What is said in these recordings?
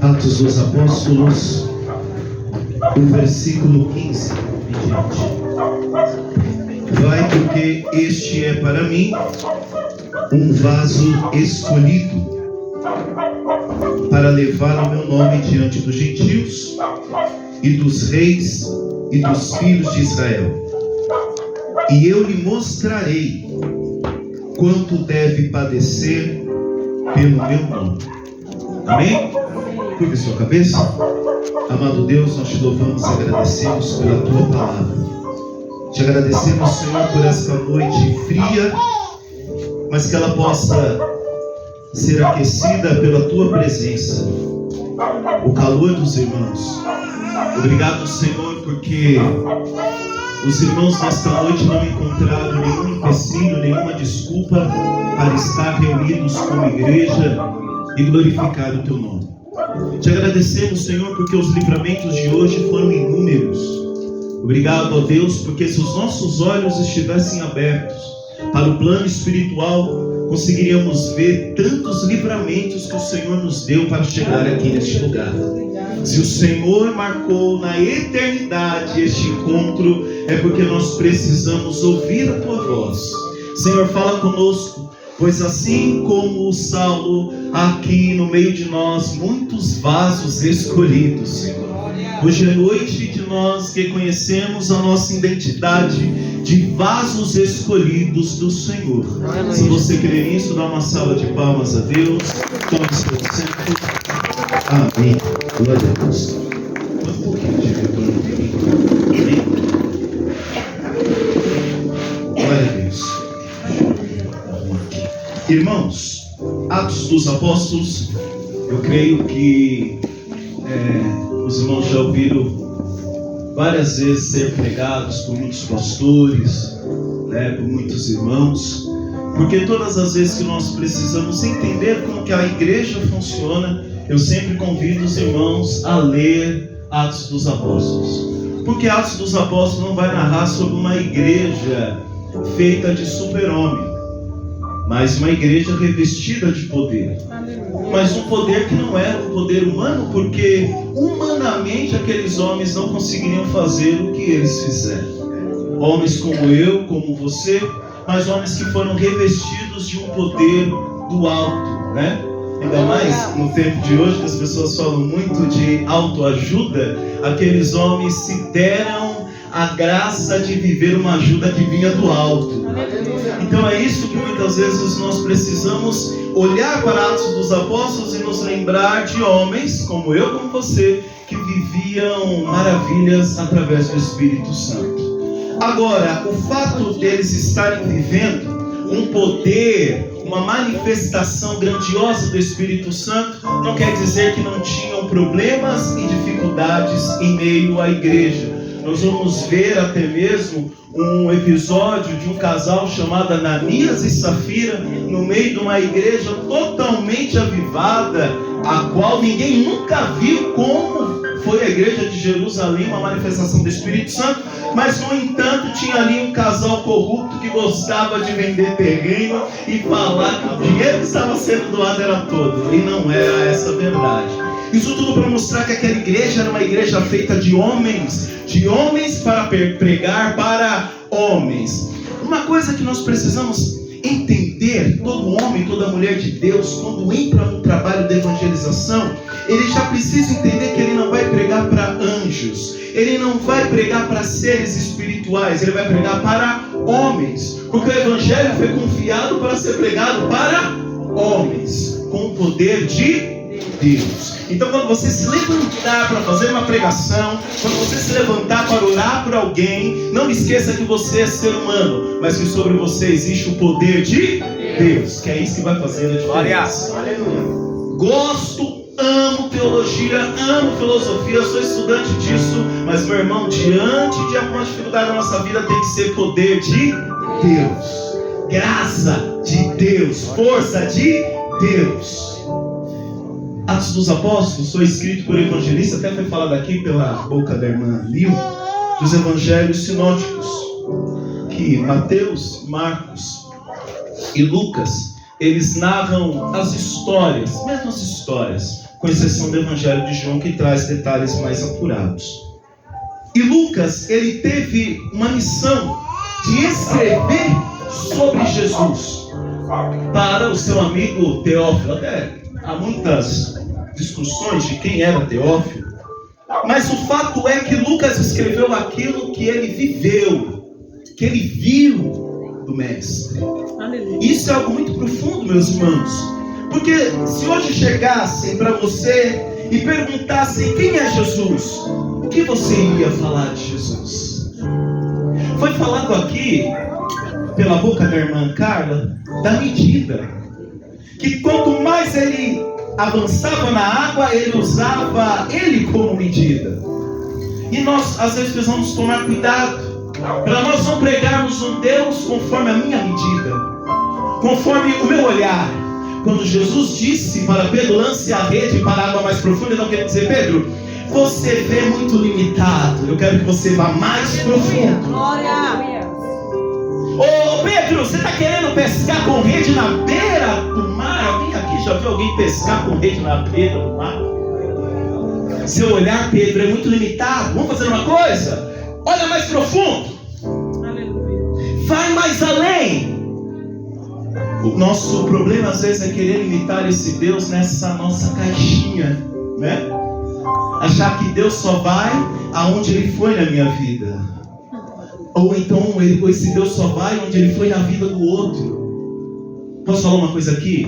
Atos dos Apóstolos, o versículo 15 em diante. Vai, porque este é para mim um vaso escolhido para levar o meu nome diante dos gentios e dos reis e dos filhos de Israel. E eu lhe mostrarei quanto deve padecer pelo meu nome. Amém? Curve sua cabeça. Amado Deus, nós te louvamos e agradecemos pela tua palavra. Te agradecemos, Senhor, por esta noite fria, mas que ela possa ser aquecida pela tua presença, o calor dos irmãos. Obrigado, Senhor, porque os irmãos nesta noite não encontraram nenhum empecilho, nenhuma desculpa para estar reunidos como igreja e glorificar o teu nome. Te agradecemos, Senhor, porque os livramentos de hoje foram inúmeros. Obrigado, ó Deus, porque se os nossos olhos estivessem abertos para o plano espiritual, conseguiríamos ver tantos livramentos que o Senhor nos deu para chegar aqui neste lugar. Se o Senhor marcou na eternidade este encontro, é porque nós precisamos ouvir a tua voz. Senhor, fala conosco, pois assim como o Saulo, aqui no meio de nós, muitos vasos escolhidos, Senhor. Hoje é noite de nós reconhecemos a nossa identidade de vasos escolhidos do Senhor. Se você crer nisso, dá uma salva de palmas a Deus. Tome seu assento. Amém. Glória a Deus. Um pouquinho de retorno aqui. Amém. Glória a Deus. Irmãos, Atos dos Apóstolos, eu creio que os irmãos já ouviram várias vezes ser pregados por muitos pastores, por muitos irmãos, porque todas as vezes que nós precisamos entender como que a igreja funciona, eu sempre convido os irmãos a ler Atos dos Apóstolos, porque Atos dos Apóstolos não vai narrar sobre uma igreja feita de super-homem, mas uma igreja revestida de poder. Mas um poder que não era um poder humano, porque humanamente aqueles homens não conseguiriam fazer o que eles fizeram. Homens como eu, como você, mas homens que foram revestidos de um poder do alto, né? Ainda mais no tempo de hoje, que as pessoas falam muito de autoajuda, aqueles homens se deram a graça de viver uma ajuda que vinha do alto. Então é isso que muitas vezes nós precisamos olhar para Atos dos Apóstolos e nos lembrar de homens como eu, como você, que viviam maravilhas através do Espírito Santo. Agora, o fato deles estarem vivendo um poder, uma manifestação grandiosa do Espírito Santo, não quer dizer que não tinham problemas e dificuldades em meio à igreja. Nós vamos ver até mesmo um episódio de um casal chamado Ananias e Safira, no meio de uma igreja totalmente avivada, a qual ninguém nunca viu como foi a igreja de Jerusalém, uma manifestação do Espírito Santo, mas no entanto tinha ali um casal corrupto que gostava de vender terreno e falar que o dinheiro que estava sendo doado era todo, e não era essa a verdade. Isso tudo para mostrar que aquela igreja era uma igreja feita de homens para pregar para homens. Uma coisa que nós precisamos entender, todo homem, toda mulher de Deus, quando entra no trabalho de evangelização, ele já precisa entender que ele não vai pregar para anjos, ele não vai pregar para seres espirituais, ele vai pregar para homens, porque o evangelho foi confiado para ser pregado para homens, com o poder de Deus. Então quando você se levantar para fazer uma pregação, quando você se levantar para orar por alguém, não esqueça que você é ser humano, mas que sobre você existe o poder de Deus, que é isso que vai fazer a diferença. Aleluia. Gosto, amo teologia, amo filosofia, sou estudante disso, mas meu irmão, diante de alguma dificuldade na nossa vida, tem que ser poder de Deus, graça de Deus, força de Deus. Atos dos Apóstolos foi escrito por evangelista, até foi falado aqui pela boca da irmã Lil, dos evangelhos sinóticos, que Mateus, Marcos e Lucas eles narram as histórias, mesmas histórias, com exceção do Evangelho de João, que traz detalhes mais apurados. E Lucas, ele teve uma missão de escrever sobre Jesus para o seu amigo Teófilo. Até há muitas discussões de quem era Teófilo, mas o fato é que Lucas escreveu aquilo que ele viveu, que ele viu do Mestre. Isso é algo muito profundo, meus irmãos, porque se hoje chegassem para você e perguntassem quem é Jesus, o que você iria falar de Jesus? Foi falado aqui pela boca da irmã Carla da medida, que quanto mais ele avançava na água, ele usava ele como medida. E nós às vezes precisamos tomar cuidado para nós não pregarmos um Deus conforme a minha medida, conforme o meu olhar. Quando Jesus disse para Pedro, lance a rede para a água mais profunda, ele não quer dizer: Pedro, você vê muito limitado, eu quero que você vá mais profundo. Glória! Ô Pedro, você está querendo pescar com rede na beira do mar? Alguém aqui já viu alguém pescar com rede na beira do mar? Seu olhar, Pedro, é muito limitado. Vamos fazer uma coisa? Olha mais profundo. Vai mais além. O nosso problema às vezes é querer limitar esse Deus nessa nossa caixinha, né? Achar que Deus só vai aonde Ele foi na minha vida, ou então esse Deus só vai onde Ele foi na vida do outro. Posso falar uma coisa aqui?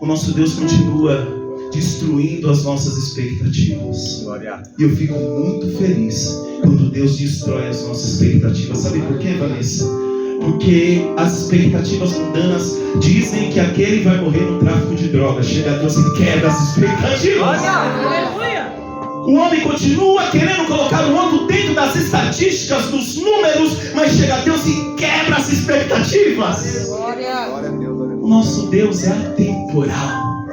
O nosso Deus continua destruindo as nossas expectativas. Glória. E eu fico muito feliz quando Deus destrói as nossas expectativas. Sabe por quê, Vanessa? Porque as expectativas mundanas dizem que aquele vai morrer no tráfico de drogas. Chega a Deus e quebra as expectativas. O homem continua querendo colocar o outro dentro das estatísticas, dos números, mas chega a Deus e quebra as expectativas. O nosso Deus é atemporal,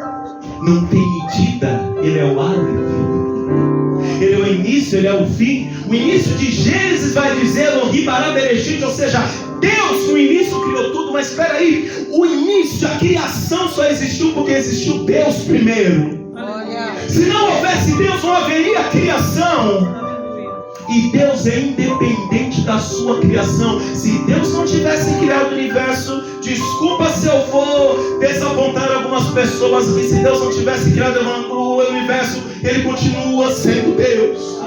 não tem medida. Ele é o Aleph, Ele é o início, Ele é o fim. O início de Gênesis vai dizer Lohibara Bereshit, ou seja, Deus no início criou tudo. Mas espera aí, o início, a criação só existiu porque existiu Deus primeiro. Se não houvesse Deus, não haveria criação. E Deus é independente da sua criação. Se Deus não tivesse criado o universo, desculpa se eu vou desapontar algumas pessoas, mas se Deus não tivesse criado o universo, Ele continua sendo Deus.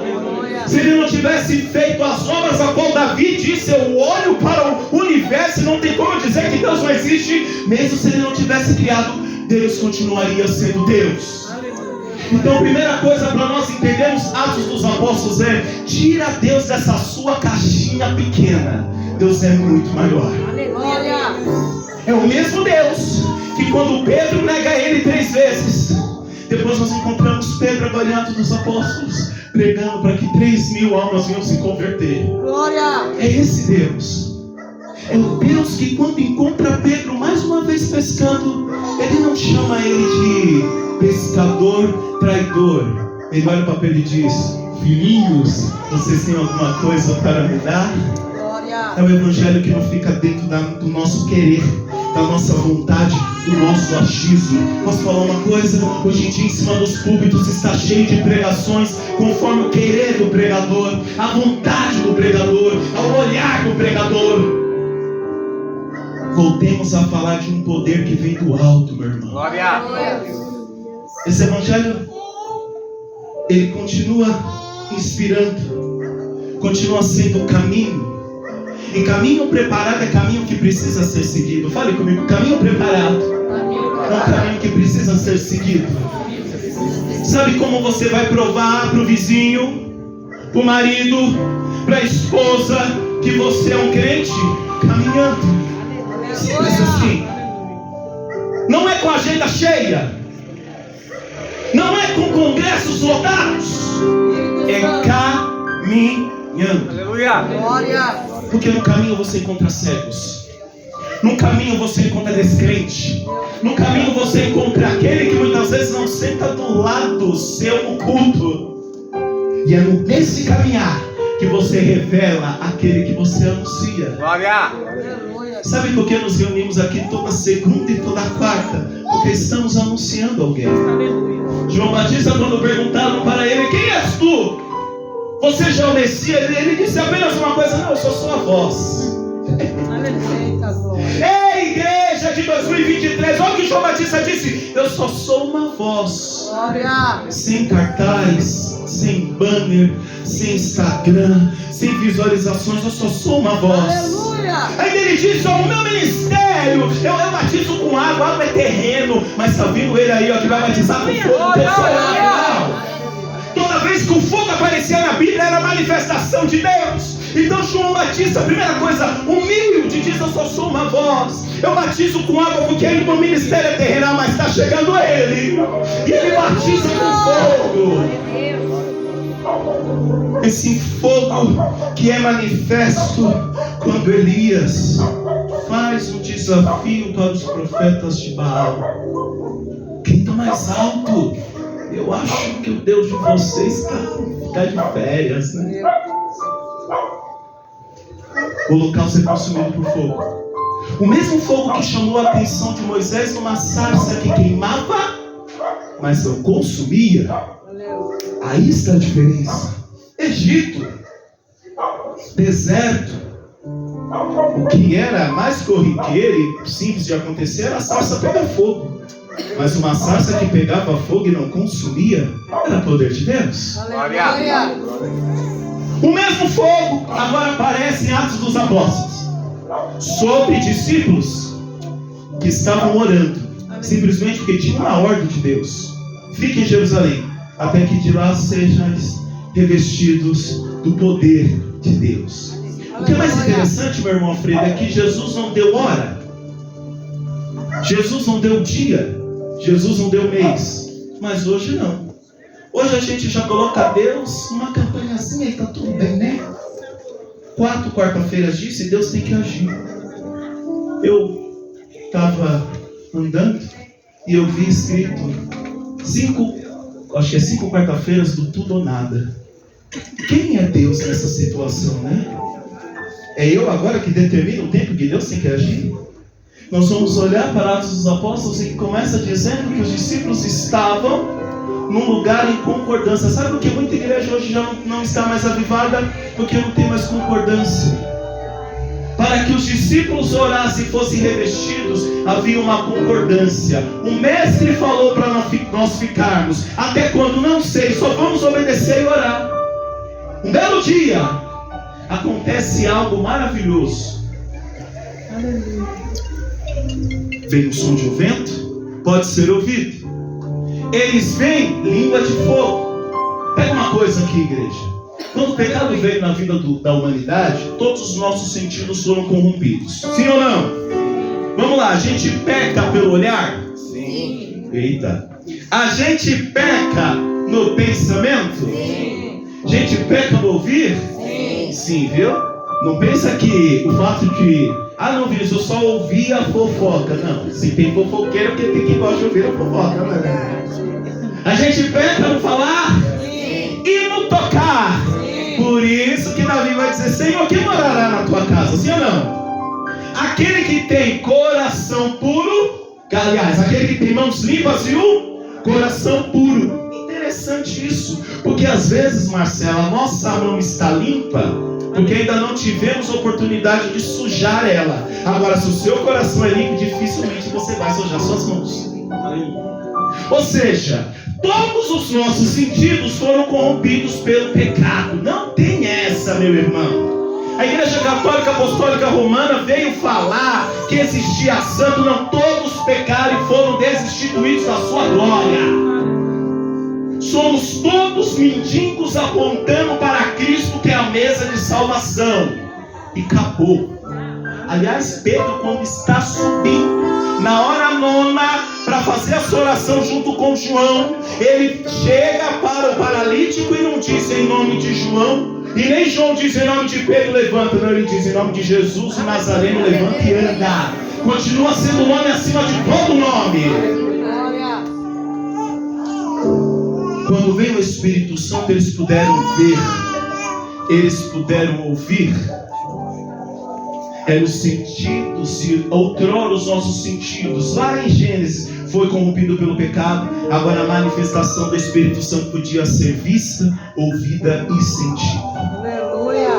Se Ele não tivesse feito as obras a qual Davi disse: eu olho para o universo, não tem como dizer que Deus não existe. Mesmo se Ele não tivesse criado, Deus continuaria sendo Deus. Então, a primeira coisa para nós entendermos Atos dos Apóstolos é: tira Deus dessa sua caixinha pequena. Deus é muito maior. É o mesmo Deus que quando Pedro nega Ele 3 vezes, depois nós encontramos Pedro agora em Atos dos Apóstolos pregando para que 3.000 almas venham se converter. É esse Deus. É o Deus que quando encontra Pedro mais uma vez pescando, Ele não chama ele de pescador traidor. Ele olha para Pedro e diz: filhinhos, vocês têm alguma coisa para me dar? É o evangelho que não fica dentro do nosso querer, da nossa vontade, do nosso achismo. Posso falar uma coisa? Hoje em dia, em cima dos púlpitos, está cheio de pregações conforme o querer do pregador, a vontade do pregador, ao olhar do pregador. Voltemos a falar de um poder que vem do alto, meu irmão. Glória. Esse evangelho, ele continua inspirando, continua sendo caminho. E caminho preparado é caminho que precisa ser seguido. Fale comigo: caminho preparado é um caminho que precisa ser seguido. Sabe como você vai provar para o vizinho, para o marido, para a esposa que você é um crente? Caminhando. Simples assim. Não é com a agenda cheia, não é com congressos lotados, é caminhando. Aleluia. Porque no caminho você encontra cegos, no caminho você encontra descrente, no caminho você encontra aquele que muitas vezes não senta do lado seu no culto. E é nesse caminhar que você revela aquele que você anuncia. Glória. Sabe por que nos reunimos aqui toda segunda e toda quarta? Porque estamos anunciando alguém. João Batista, quando perguntaram para ele: quem és tu? Você já é o Messias? Ele disse apenas uma coisa: não, eu sou sua voz. Ei, igreja de 2023, olha o que João Batista disse: eu só sou uma voz. Sem cartaz, sem banner, sem Instagram, sem visualizações, eu só sou uma voz. Aí ele disse: o meu ministério, eu batizo com água, água é terreno, mas está vindo ele aí, ó, que vai batizar com fogo pessoal. Toda vez que o fogo aparecia na Bíblia era manifestação de Deus. Então João Batista, a primeira coisa, humilde, diz: eu só sou uma voz. Eu batizo com água porque aí o ministério é terrenal, mas está chegando ele. E ele batiza com fogo. Esse fogo que é manifesto quando Elias faz um desafio para os profetas de Baal. Quem está mais alto? Eu acho que o Deus de vocês está de férias, né? O local ser consumido por fogo. O mesmo fogo que chamou a atenção de Moisés numa sarça que queimava, mas não consumia. Aí está a diferença. Egito, deserto, o que era mais corriqueiro e simples de acontecer era a sarça pegar fogo. Mas uma sarça que pegava fogo e não consumia era poder de Deus. Aleluia. O mesmo fogo agora aparece em Atos dos Apóstolos sobre discípulos que estavam orando, simplesmente porque tinham uma ordem de Deus: fiquem em Jerusalém até que de lá sejais revestidos do poder de Deus. O que é mais interessante, meu irmão Alfredo, é que Jesus não deu hora, Jesus não deu dia, Jesus não deu mês, mas hoje não. Hoje a gente já coloca a Deus numa campanhazinha e está tudo bem, né? 4 quarta-feiras disso e Deus tem que agir. Eu estava andando e eu vi escrito 5 quarta-feiras do tudo ou nada. Quem é Deus nessa situação, né? É eu agora que determino o tempo que Deus tem que agir? Nós vamos olhar para Atos dos Apóstolos e começa dizendo que os discípulos estavam num lugar em concordância. Sabe por que muita igreja hoje já não está mais avivada? Porque não tem mais concordância. Para que os discípulos orassem e fossem revestidos, havia uma concordância. O mestre falou para nós ficarmos. Até quando? Não sei, só vamos obedecer e orar. Um belo dia acontece algo maravilhoso. Vem o som de um vento, pode ser ouvido. Eles veem língua de fogo. Pega uma coisa aqui, igreja. Quando o pecado veio na vida da humanidade, todos os nossos sentidos foram corrompidos. Sim ou não? Vamos lá, a gente peca pelo olhar? Sim. Eita. A gente peca no pensamento? Sim. A gente peca no ouvir? Sim. Sim, viu? Não pensa que o fato de... não, Vinícius, eu só ouvi a fofoca. Não, se tem fofoqueiro, porque tem quem gosta de ouvir a fofoca, né? A gente peca no falar? Sim. E no tocar? Sim. Por isso que Davi vai dizer: Senhor, quem morará na tua casa? Sim ou não? Aquele que tem coração puro, aliás, aquele que tem mãos limpas e um coração puro. Interessante isso, porque às vezes, Marcela, a nossa mão está limpa porque ainda não tivemos oportunidade de sujar ela. Agora, se o seu coração é limpo, dificilmente você vai sujar suas mãos. Ou seja, todos os nossos sentidos foram corrompidos pelo pecado. Não tem essa, meu irmão. A Igreja Católica Apostólica Romana veio falar que existia santo. Não, todos pecaram e foram destituídos da sua glória. Somos todos mendigos apontando para Cristo, que é a mesa de salvação. E acabou. Aliás, Pedro, quando está subindo na hora nona para fazer a sua oração junto com João, ele chega para o paralítico e não diz em nome de João, e nem João diz em nome de Pedro, levanta. Não, ele diz em nome de Jesus, o Nazareno, levanta e anda. Continua sendo o nome acima de todo nome. Quando veio o Espírito Santo, eles puderam ver, eles puderam ouvir. Eram os sentidos, se outrora os nossos sentidos, lá em Gênesis, foi corrompido pelo pecado. Agora a manifestação do Espírito Santo podia ser vista, ouvida e sentida. Aleluia.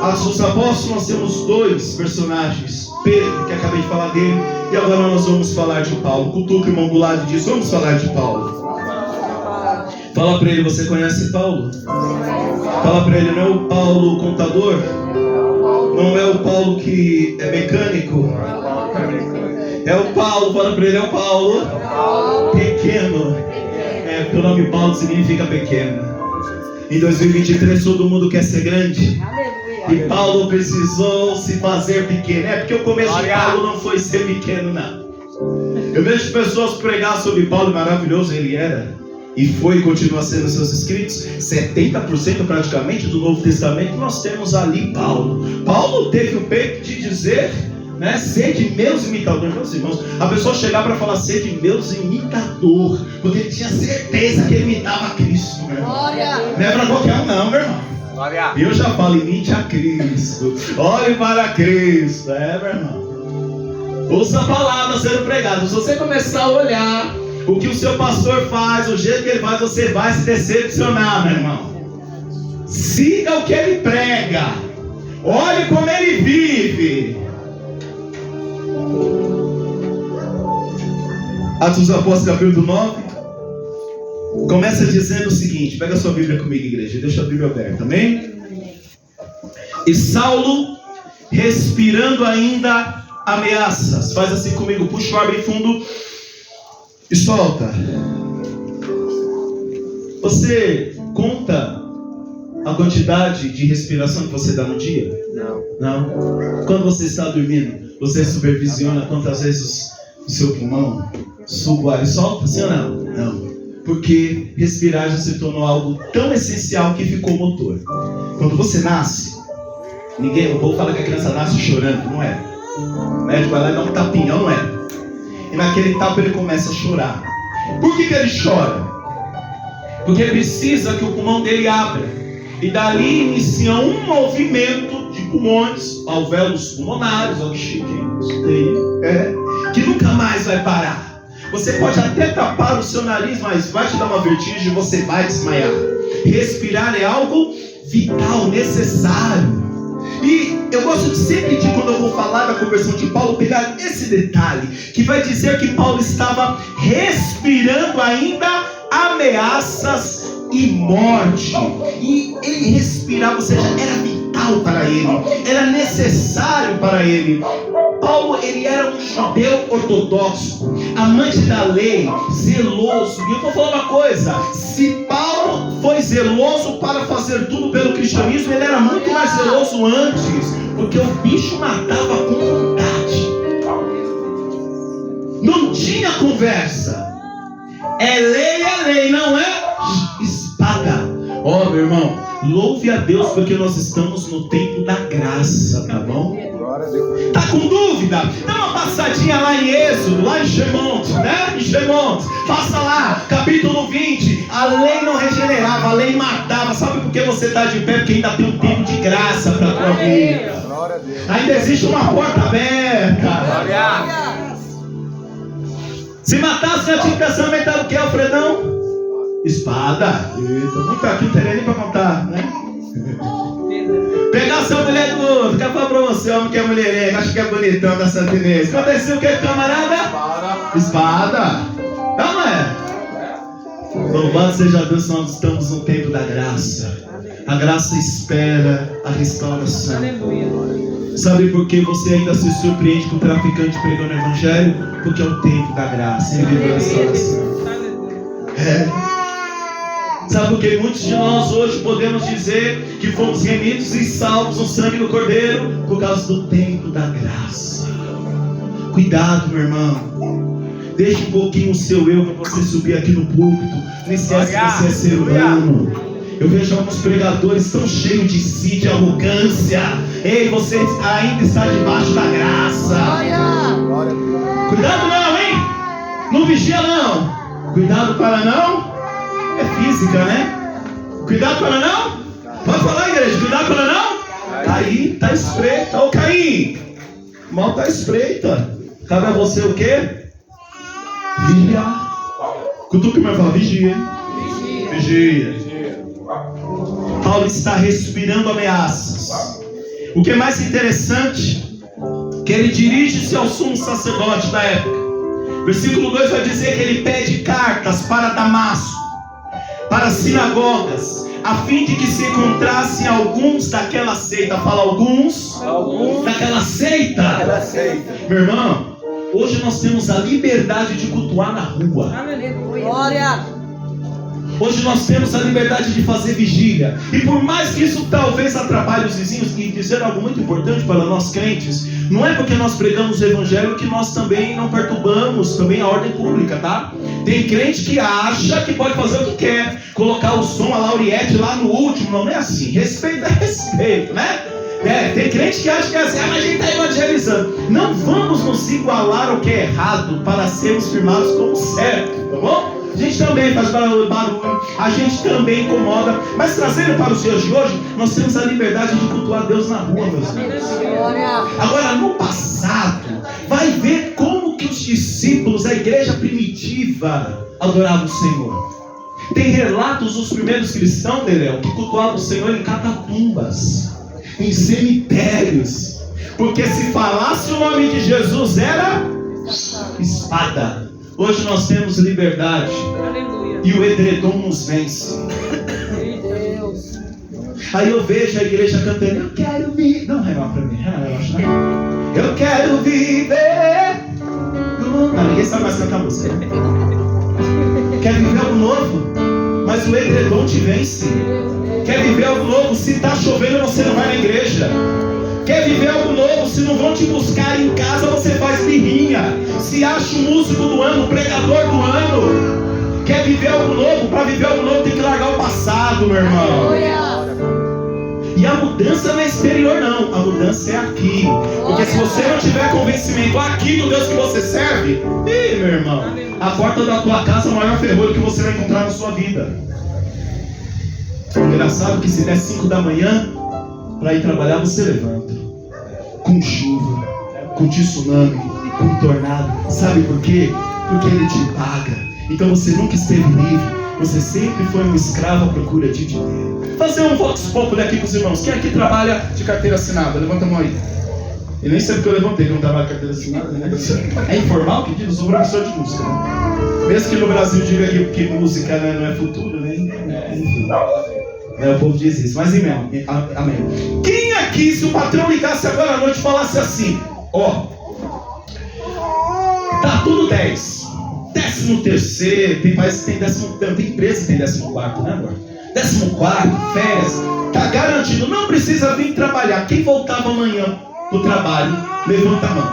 Atos dos Apóstolos, nós temos dois personagens. Pedro, que acabei de falar dele, e agora nós vamos falar de Paulo. Cutuca o irmão do lado e diz: vamos falar de Paulo. Fala para ele: você conhece Paulo? Fala para ele: não é o Paulo contador? Não é o Paulo que é mecânico? É o Paulo, fala para ele: é o Paulo pequeno. Porque o nome Paulo significa pequeno. Em 2023 todo mundo quer ser grande. E Paulo precisou se fazer pequeno. Porque o começo de Paulo não foi ser pequeno, não. Eu vejo pessoas pregar sobre Paulo, maravilhoso ele era. E foi e continua sendo seus escritos. 70% praticamente do Novo Testamento nós temos ali Paulo. Paulo teve o peito de dizer, né, sede meus imitadores. Meus irmãos, a pessoa chegar para falar sede meus imitador, porque ele tinha certeza que ele imitava Cristo, meu irmão. Não é para qualquer um não, meu irmão. Eu já falo: imite a Cristo, olhe para Cristo. Meu irmão, ouça a palavra sendo pregada. Se você começar a olhar o que o seu pastor faz, o jeito que ele faz, você vai se decepcionar, meu irmão. Siga o que ele prega, olhe como ele vive. Atos dos Apóstolos, capítulo 9, começa dizendo o seguinte. Pega a sua Bíblia comigo, igreja. Deixa a Bíblia aberta, amém? E Saulo, respirando ainda ameaças, faz assim comigo, puxa o ar bem fundo e solta. Você conta a quantidade de respiração que você dá no dia? Não. Quando você está dormindo, você supervisiona quantas vezes o seu pulmão suga o ar e solta? Sim ou não? Não. Porque respirar já se tornou algo tão essencial que ficou motor. Quando você nasce, o povo fala que a criança nasce chorando, não é? O médico vai lá e dá um tapinha, não é? E naquele tapa ele começa a chorar. Por que ele chora? Porque ele precisa que o pulmão dele abra. E dali inicia um movimento de pulmões, alvéolos pulmonares, que nunca mais vai parar. Você pode até tapar o seu nariz, mas vai te dar uma vertigem e você vai desmaiar. Respirar é algo vital, necessário. E eu gosto de sempre de, quando eu vou falar da conversão de Paulo, pegar esse detalhe, que vai dizer que Paulo estava respirando ainda ameaças e morte. E ele respirava, ou seja, era vital para ele, era necessário para ele. Paulo, ele era um judeu ortodoxo, amante da lei, zeloso. E eu vou falar uma coisa: se Paulo foi zeloso para fazer tudo pelo cristianismo, ele era muito mais zeloso antes, porque o bicho matava com vontade. Não tinha conversa. É lei, não é espada. Ó, meu irmão, louve a Deus, porque nós estamos no tempo da graça, tá bom? Tá com dúvida? Dá uma passadinha lá em Êxodo, lá em Shemot, né? Em Shemot, passa lá, capítulo 20. A lei não regenerava, a lei matava. Sabe por que você está de pé? Porque ainda tem um tempo de graça para a tua vida. Ainda existe uma porta aberta. Se matasse no Antigo Testamento era o que, Alfredão? Espada. Eita, muito aqui, não teria nem para contar, né? Pegar sua mulher do outro, quer falar pra você, homem que é mulherengo, acha que é bonitão da Santa Inês. Aconteceu o que, camarada? Espada. Não é? Louvado seja Deus, nós estamos no tempo da graça. A graça espera a restauração. Sabe por que você ainda se surpreende com o traficante pregando o evangelho? Porque é o tempo da graça, ele viveu a restauração. Sabe por que muitos de nós hoje podemos dizer que fomos remidos e salvos no sangue do Cordeiro? Por causa do tempo da graça. Cuidado, meu irmão. Deixe um pouquinho o seu eu para você subir aqui no púlpito. Não esquece que você é ser humano. Eu vejo alguns pregadores tão cheios de si, de arrogância. Ei, você ainda está debaixo da graça. Cuidado não, hein? Não vigia não. Cuidado para não. É física, né? Cuidado para não. Pode falar, igreja. Cuidado para não. Aí tá espreita. Ô Caim, mal tá espreita. Cabe a você o quê? Vigiar. Cutuca meu irmão, vigia. Vigia. Paulo está respirando ameaças. O que é mais interessante, que ele dirige-se ao sumo sacerdote da época. Versículo 2 vai dizer que ele pede cartas para Damasco, para as sinagogas, a fim de que se encontrassem alguns daquela seita. Fala alguns daquela seita. Meu irmão, hoje nós temos a liberdade de cultuar na rua. Glória. Hoje nós temos a liberdade de fazer vigília. E por mais que isso talvez atrapalhe os vizinhos, e dizer algo muito importante para nós crentes, não é porque nós pregamos o evangelho que nós também não perturbamos também a ordem pública, tá? Tem crente que acha que pode fazer o que quer, colocar o som, a Lauriette lá no último. Não é assim. Respeito é respeito, né? Tem crente que acha que é assim, mas a gente está evangelizando. Não vamos nos igualar ao que é errado para sermos firmados como certo, tá bom? A gente também faz barulho, a gente também incomoda, mas trazendo para os dias de hoje, nós temos a liberdade de cultuar Deus na rua, meus irmãos. Agora, no passado, vai ver como que os discípulos, a igreja primitiva, adoravam o Senhor. Tem relatos dos primeiros cristãos, Derel, que cultuavam o Senhor em catacumbas, em cemitérios, porque se falasse o nome de Jesus era espada. Hoje nós temos liberdade. Aleluia. E o edredom nos vence. Deus. Aí eu vejo a igreja cantando: eu quero viver. Não, remar pra mim, relaxa. Eu quero viver. Não, ninguém sabe mais cantar a música. Quer viver algo novo? Mas o edredom te vence. Quer viver algo novo? Se está chovendo, você não vai na igreja. Quer viver algo novo? Se não vão te buscar em casa, você faz birrinha. Se acha o músico do ano, o pregador do ano. Quer viver algo novo? Para viver algo novo tem que largar o passado, meu irmão. E a mudança não é exterior, não. A mudança é aqui. Porque se você não tiver convencimento aqui do Deus que você serve, meu irmão, a porta da tua casa é o maior ferrolho que você vai encontrar na sua vida. Engraçado que se der 5 da manhã para ir trabalhar, você levanta. Com chuva, com tsunami, com tornado. Sabe por quê? Porque Ele te paga. Então você nunca esteve livre. Você sempre foi um escravo à procura de dinheiro. Fazer um vox populi aqui com os irmãos. Quem aqui trabalha de carteira assinada? Levanta a mão aí. Eu nem sei porque eu levantei que não trabalha de carteira assinada, né? É informal que diz? Eu sou professor de música, né? Mesmo que no Brasil diga que música não é futuro, né? Enfim. O povo diz isso, mas amém. Quem aqui, se o patrão ligasse agora à noite e falasse assim: ó, tá tudo 10, 13º, tem país que tem 13º, tem empresa que tem 14º, né, amor? 14º, férias, tá garantido, não precisa vir trabalhar. Quem voltava amanhã do trabalho, levanta a mão.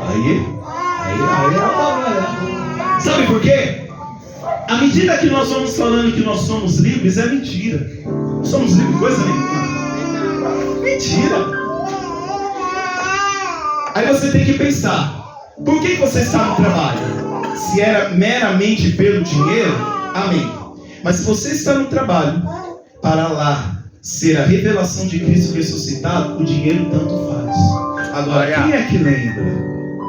Aí. Sabe por quê? À medida que nós vamos falando que nós somos livres, é mentira. Não somos livres de coisa nenhuma. Mentira. Aí você tem que pensar: por que você está no trabalho? Se era meramente pelo dinheiro, amém. Mas se você está no trabalho para lá ser a revelação de Cristo ressuscitado, o dinheiro tanto faz. Agora, quem é que lembra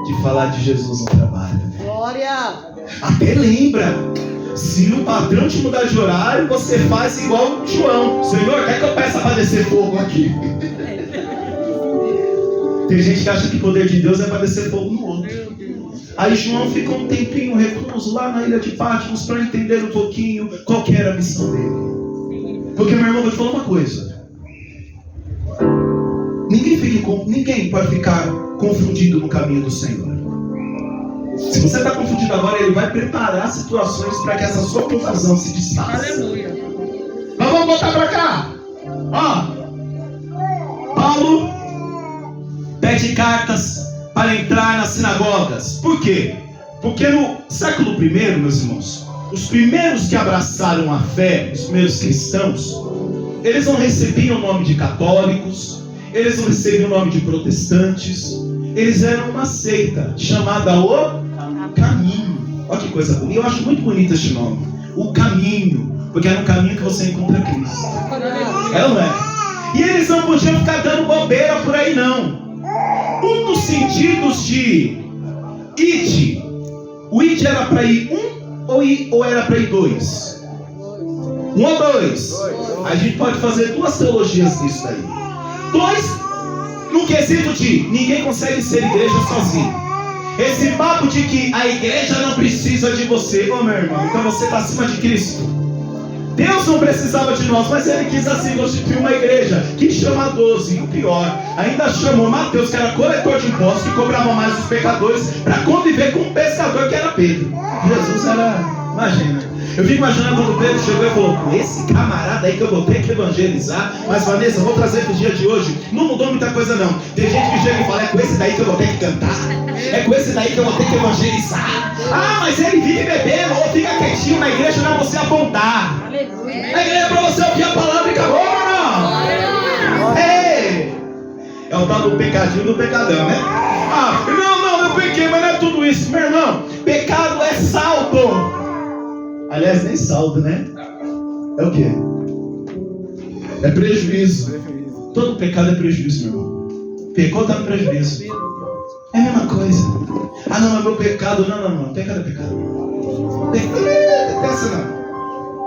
de falar de Jesus no trabalho? Glória! Até lembra. Se o patrão te mudar de horário, você faz igual o João: Senhor, quer que eu peça para descer fogo aqui? Tem gente que acha que o poder de Deus é para descer fogo no outro. Aí João ficou um tempinho recluso lá na ilha de Patmos para entender um pouquinho qual que era a missão dele. Porque, meu irmão, vou te falar uma coisa: ninguém pode ficar confundido no caminho do Senhor. Se você está confundido agora, Ele vai preparar situações para que essa sua confusão se desfaça. Aleluia. Mas vamos voltar para cá. Paulo pede cartas para entrar nas sinagogas. Por quê? Porque no século I, meus irmãos, os primeiros que abraçaram a fé, os primeiros cristãos, eles não recebiam o nome de católicos, eles não recebiam o nome de protestantes, eles eram uma seita chamada o Caminho. Olha que coisa bonita, eu acho muito bonito este nome. O Caminho, Porque é no caminho que você encontra Cristo. É ou não é? E eles não podiam ficar dando bobeira por aí não. Um dos sentidos de id, o id era para ir ou era para ir 2? 1 ou 2? A gente pode fazer 2 teologias nisso daí. 2, no quesito de ninguém consegue ser igreja sozinho. Esse papo de que a igreja não precisa de você, ô meu irmão, então você está acima de Cristo. Deus não precisava de nós, mas Ele quis assim constituir uma igreja que chama 12, e o pior, ainda chamou Mateus, que era coletor de impostos, que cobrava mais os pecadores, para conviver com um pescador que era Pedro. Jesus era, imagina. Eu fico imaginando quando Pedro chegou e falou: com esse camarada aí que eu vou ter que evangelizar. Mas Vanessa, eu vou trazer para o dia de hoje. Não mudou muita coisa não. Tem gente que chega e fala: é com esse daí que eu vou ter que cantar, é com esse daí que eu vou ter que evangelizar. Ah, mas ele vive bebendo. Ou fica quietinho na igreja, não é você apontar. A igreja é para você ouvir a palavra e acabou, não? Ei! É o tal do pecadinho do pecadão, né? Ah, não, eu pequei, mas não é tudo isso. Meu irmão, pecado é saldo. Aliás, nem saldo, né? É o quê? É prejuízo. Todo pecado é prejuízo, meu irmão. Pecou, está no prejuízo. É a mesma coisa. Ah, não, é meu pecado. Não. Pecado é pecado. Pecado é essa não.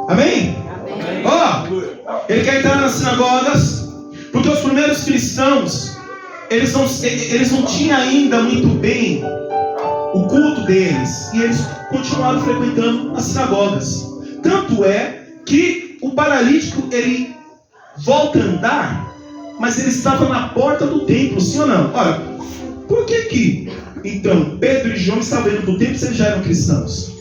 Amém? Ó, ele quer entrar nas sinagogas, porque os primeiros cristãos, eles não tinham ainda muito bem o culto deles, e eles continuaram frequentando as sinagogas. Tanto é que o paralítico, ele volta a andar, mas ele estava na porta do templo, sim ou não? Ora, por que então Pedro e João estavam indo para o templo se eles já eram cristãos?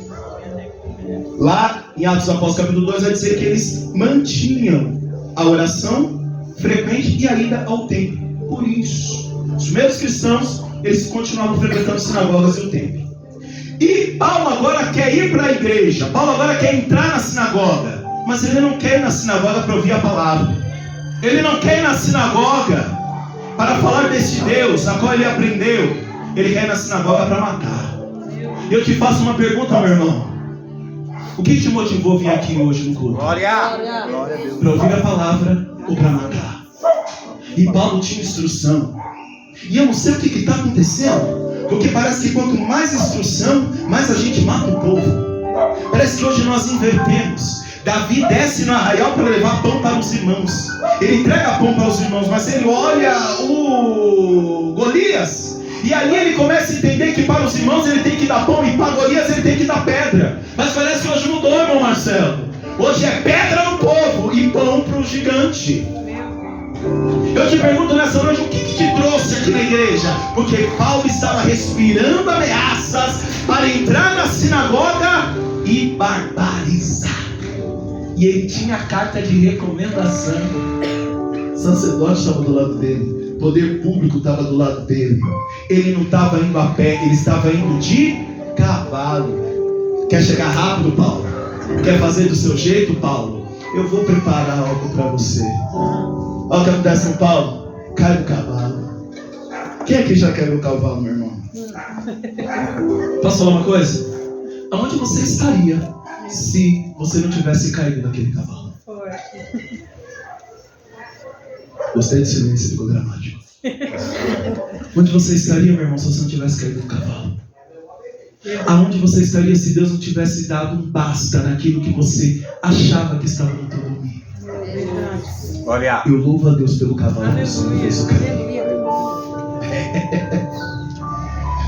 Lá em Atos dos Apóstolos capítulo 2 vai dizer que eles mantinham a oração frequente e a ida ao templo. Por isso, os primeiros cristãos, eles continuavam frequentando as sinagogas e o templo. E Paulo agora quer ir para a igreja. Paulo agora quer entrar na sinagoga. Mas ele não quer ir na sinagoga para ouvir a palavra. Ele não quer ir na sinagoga para falar deste Deus a qual ele aprendeu. Ele quer ir na sinagoga para matar. E eu te faço uma pergunta, meu irmão. O que te motivou a vir aqui hoje no culto? Glória a Deus. Para ouvir a palavra ou para matar? E Paulo tinha instrução. E eu não sei o que está acontecendo. Porque parece que quanto mais instrução, mais a gente mata o povo. Parece que hoje nós invertemos. Davi desce no arraial para levar pão para os irmãos. Ele entrega pão para os irmãos, mas ele olha o Golias. E ali ele começa a entender que para os irmãos ele tem que dar pão e para Golias ele tem que dar pedra. Mas parece que hoje mudou, irmão Marcelo. Hoje é pedra no povo e pão para o gigante. Eu te pergunto nessa noite, o que te trouxe aqui na igreja? Porque Paulo estava respirando ameaças para entrar na sinagoga e barbarizar. E ele tinha a carta de recomendação. O sacerdote estava do lado dele, o poder público estava do lado dele. Ele não estava indo a pé, ele estava indo de cavalo. Quer chegar rápido, Paulo? Quer fazer do seu jeito, Paulo? Eu vou preparar algo para você. Olha o que acontece com Paulo. Cai do cavalo. Quem aqui já caiu do cavalo, meu irmão? Posso falar uma coisa? Aonde você estaria se você não tivesse caído daquele cavalo? Gostei do silêncio, ficou dramático. Onde você estaria, meu irmão, se você não tivesse caído do cavalo? Aonde você estaria se Deus não tivesse dado um basta naquilo que você achava que estava no teu domínio? Glória. Eu louvo a Deus pelo cavalo que você fez o caminho.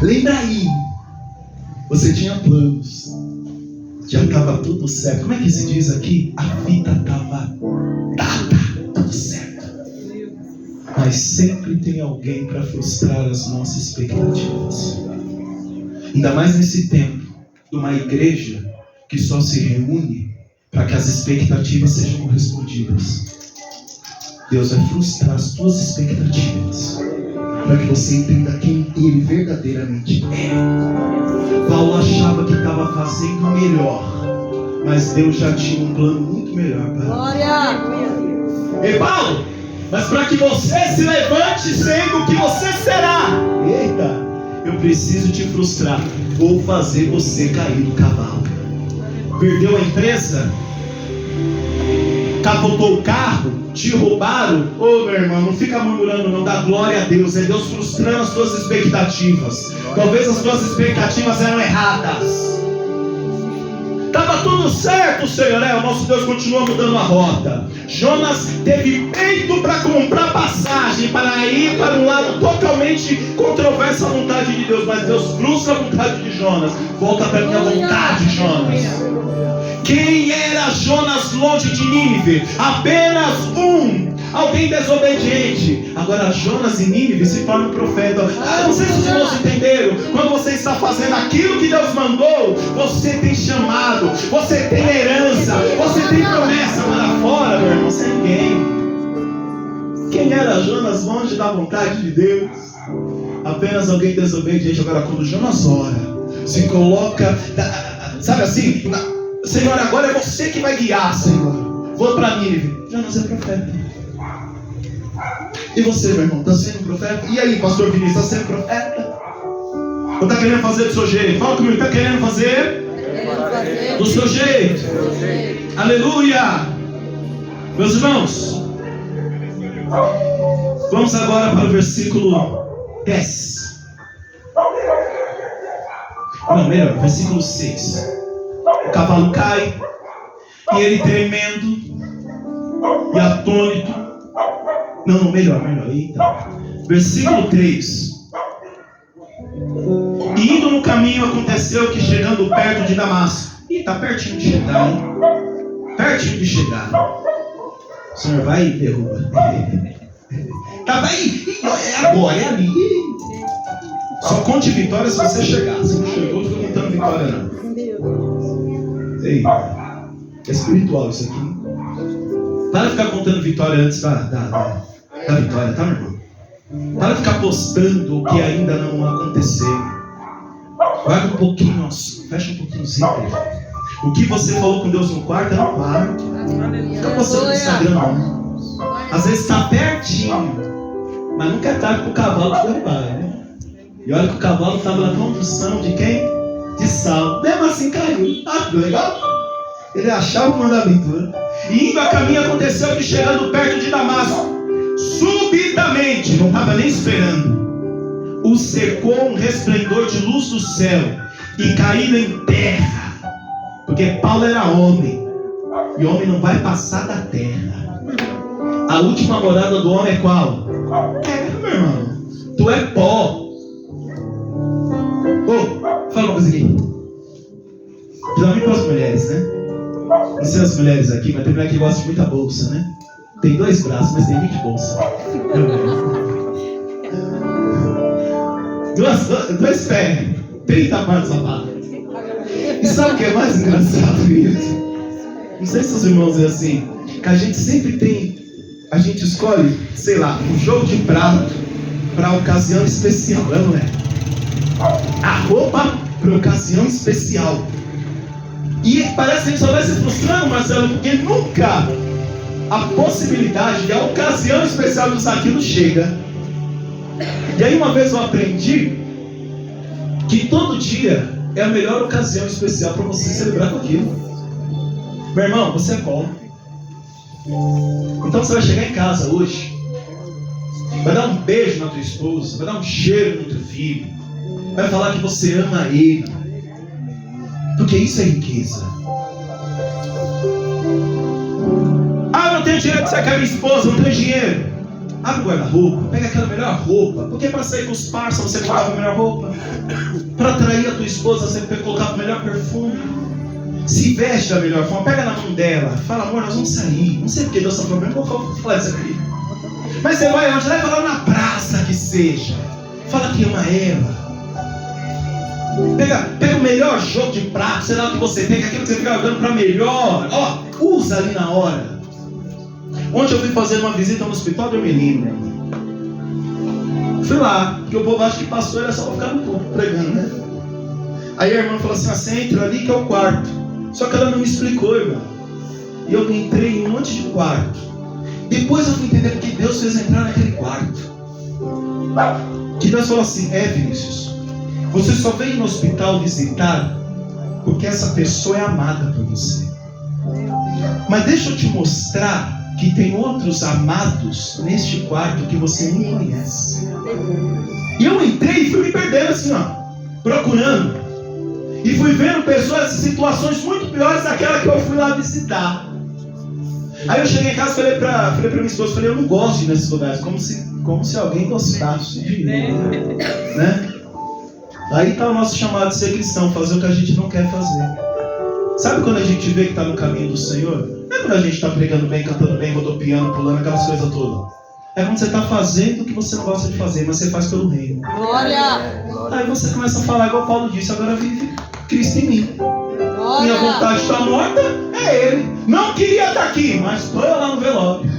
Lembra aí, você tinha planos, já estava tudo certo. Como é que se diz aqui? A fita estava dada, tudo certo. Mas sempre tem alguém para frustrar as nossas expectativas. Ainda mais nesse tempo, uma igreja que só se reúne para que as expectativas sejam correspondidas. Deus vai frustrar as tuas expectativas para que você entenda quem Ele verdadeiramente é. Paulo achava que estava fazendo melhor, mas Deus já tinha um plano muito melhor para ele. Glória! Ei, Paulo, mas para que você se levante sendo o que você será, eita, eu preciso te frustrar. Vou fazer você cair do cavalo. Perdeu a empresa? capotou o carro, te roubaram, ô meu irmão, não fica murmurando não, dá glória a Deus, é Deus frustrando as tuas expectativas. Talvez as tuas expectativas eram erradas. Estava tudo certo, Senhor, o nosso Deus continua mudando a rota. Jonas teve peito para comprar passagem, para ir para um lado totalmente controverso à vontade de Deus, mas Deus frustra a vontade de Jonas. Volta para a minha vontade, Jonas. Quem era Jonas longe de Nínive? Apenas alguém desobediente. Agora Jonas e Nínive se tornam profeta. Não sei se os irmãos entenderam. Quando você está fazendo aquilo que Deus mandou, você tem chamado, você tem herança, você tem promessa. Mas lá fora, meu irmão, você é ninguém. Quem era Jonas longe da vontade de Deus? Apenas alguém desobediente. Agora quando Jonas ora, se coloca, sabe assim, Senhor, agora é você que vai guiar, Senhor. Vou para Nínive. Jonas é profeta. E você, meu irmão, está sendo profeta? E aí, pastor Vinícius, está sendo profeta? Ou está querendo fazer do seu jeito? Fala comigo, está querendo fazer do seu jeito? Aleluia! Meus irmãos, vamos agora para o versículo 10. Não, melhor, versículo 6. O cavalo cai, e ele tremendo e atônito. Não, melhor. Eita. Versículo 3. E indo no caminho, aconteceu que chegando perto de Damasco. Está pertinho de chegar, hein? Pertinho de chegar. O Senhor vai e derruba. Vai, é agora, é ali. Só conte vitória se você chegar. Se não chegou, não estou contando vitória, não. Ei, é espiritual isso aqui. Para de ficar contando vitória antes da vitória, tá, meu irmão? Para de ficar postando o que ainda não aconteceu. Guarda um pouquinho, fecha um pouquinho o zíper. O que você falou com Deus no quarto é no quarto. Não fica postando no Instagram, não. Às vezes está pertinho, mas nunca é tarde para o cavalo te derrubar, né? E olha que o cavalo estava na condução de quem? De Saulo. Mesmo assim caiu. Legal? Ele achava o mandamento, né? E indo a caminho, aconteceu que chegando perto de Damasco, subitamente, não estava nem esperando, o cercou um resplendor de luz do céu, e caíram em terra, porque Paulo era homem, e homem não vai passar da terra. A última morada do homem é qual? Meu irmão, tu é pó. Fala uma coisa aqui. Principalmente para as mulheres, né? Não sei as mulheres aqui, mas tem mulher que gosta de muita bolsa, né? Tem 2 braços, mas tem 20 bolsas. 2 pés, 30 pares de sapato. E sabe o que é mais engraçado isso? Não sei se os irmãos é assim, que a gente sempre tem, a gente escolhe, sei lá, um jogo de prato para ocasião especial, não é? A roupa para ocasião especial. E parece que a gente só vai se frustrando, Marcelo, porque nunca a possibilidade de a ocasião especial de usar aquilo chega. E aí uma vez eu aprendi que todo dia é a melhor ocasião especial para você celebrar com aquilo. Meu irmão, você é bom. Então você vai chegar em casa hoje, vai dar um beijo na tua esposa, vai dar um cheiro no teu filho, vai falar que você ama ele, porque isso é riqueza. Não tenho dinheiro de sacar minha esposa, não tenho dinheiro. Abre o guarda-roupa, pega aquela melhor roupa, porque para sair com os parceiros você colocava a melhor roupa, para atrair a tua esposa você colocava o melhor perfume. Se veste da melhor forma, pega na mão dela, fala: amor, nós vamos sair. Não sei porque Deus está falando, eu vou falar isso aqui. Mas você vai onde? Vai falar na praça que seja. Fala que ama ela. Pega o melhor jogo de prato, sei lá o que você tem, aquilo que você fica olhando para melhor. Usa ali na hora. Ontem eu fui fazer uma visita no hospital de menino. Fui lá, porque o povo acha que pastor era só para ficar no púlpito pregando, né? Aí a irmã falou assim: você entra ali que é o quarto. Só que ela não me explicou, irmão. E eu entrei em um monte de quarto. Depois eu fui entender porque Deus fez entrar naquele quarto. Que Deus falou assim: Vinícius, você só veio no hospital visitar porque essa pessoa é amada por você. Mas deixa eu te mostrar que tem outros amados neste quarto que você nem conhece. E eu entrei e fui me perdendo assim, ó, procurando. E fui vendo pessoas em situações muito piores daquela que eu fui lá visitar. Aí eu cheguei em casa e falei pra minha esposa, eu não gosto de ir nesses lugares, como se alguém gostasse de mim, né? Aí está o nosso chamado de ser cristão, fazer o que a gente não quer fazer. Sabe quando a gente vê que está no caminho do Senhor? Não é quando a gente está pregando bem, cantando bem, rodopiando, pulando, aquelas coisas todas. É quando você está fazendo o que você não gosta de fazer, mas você faz pelo reino. Glória! Aí você começa a falar igual Paulo disse, agora vive Cristo em mim. Glória! Minha vontade está morta, é Ele. Não queria estar aqui, mas põe lá no velório.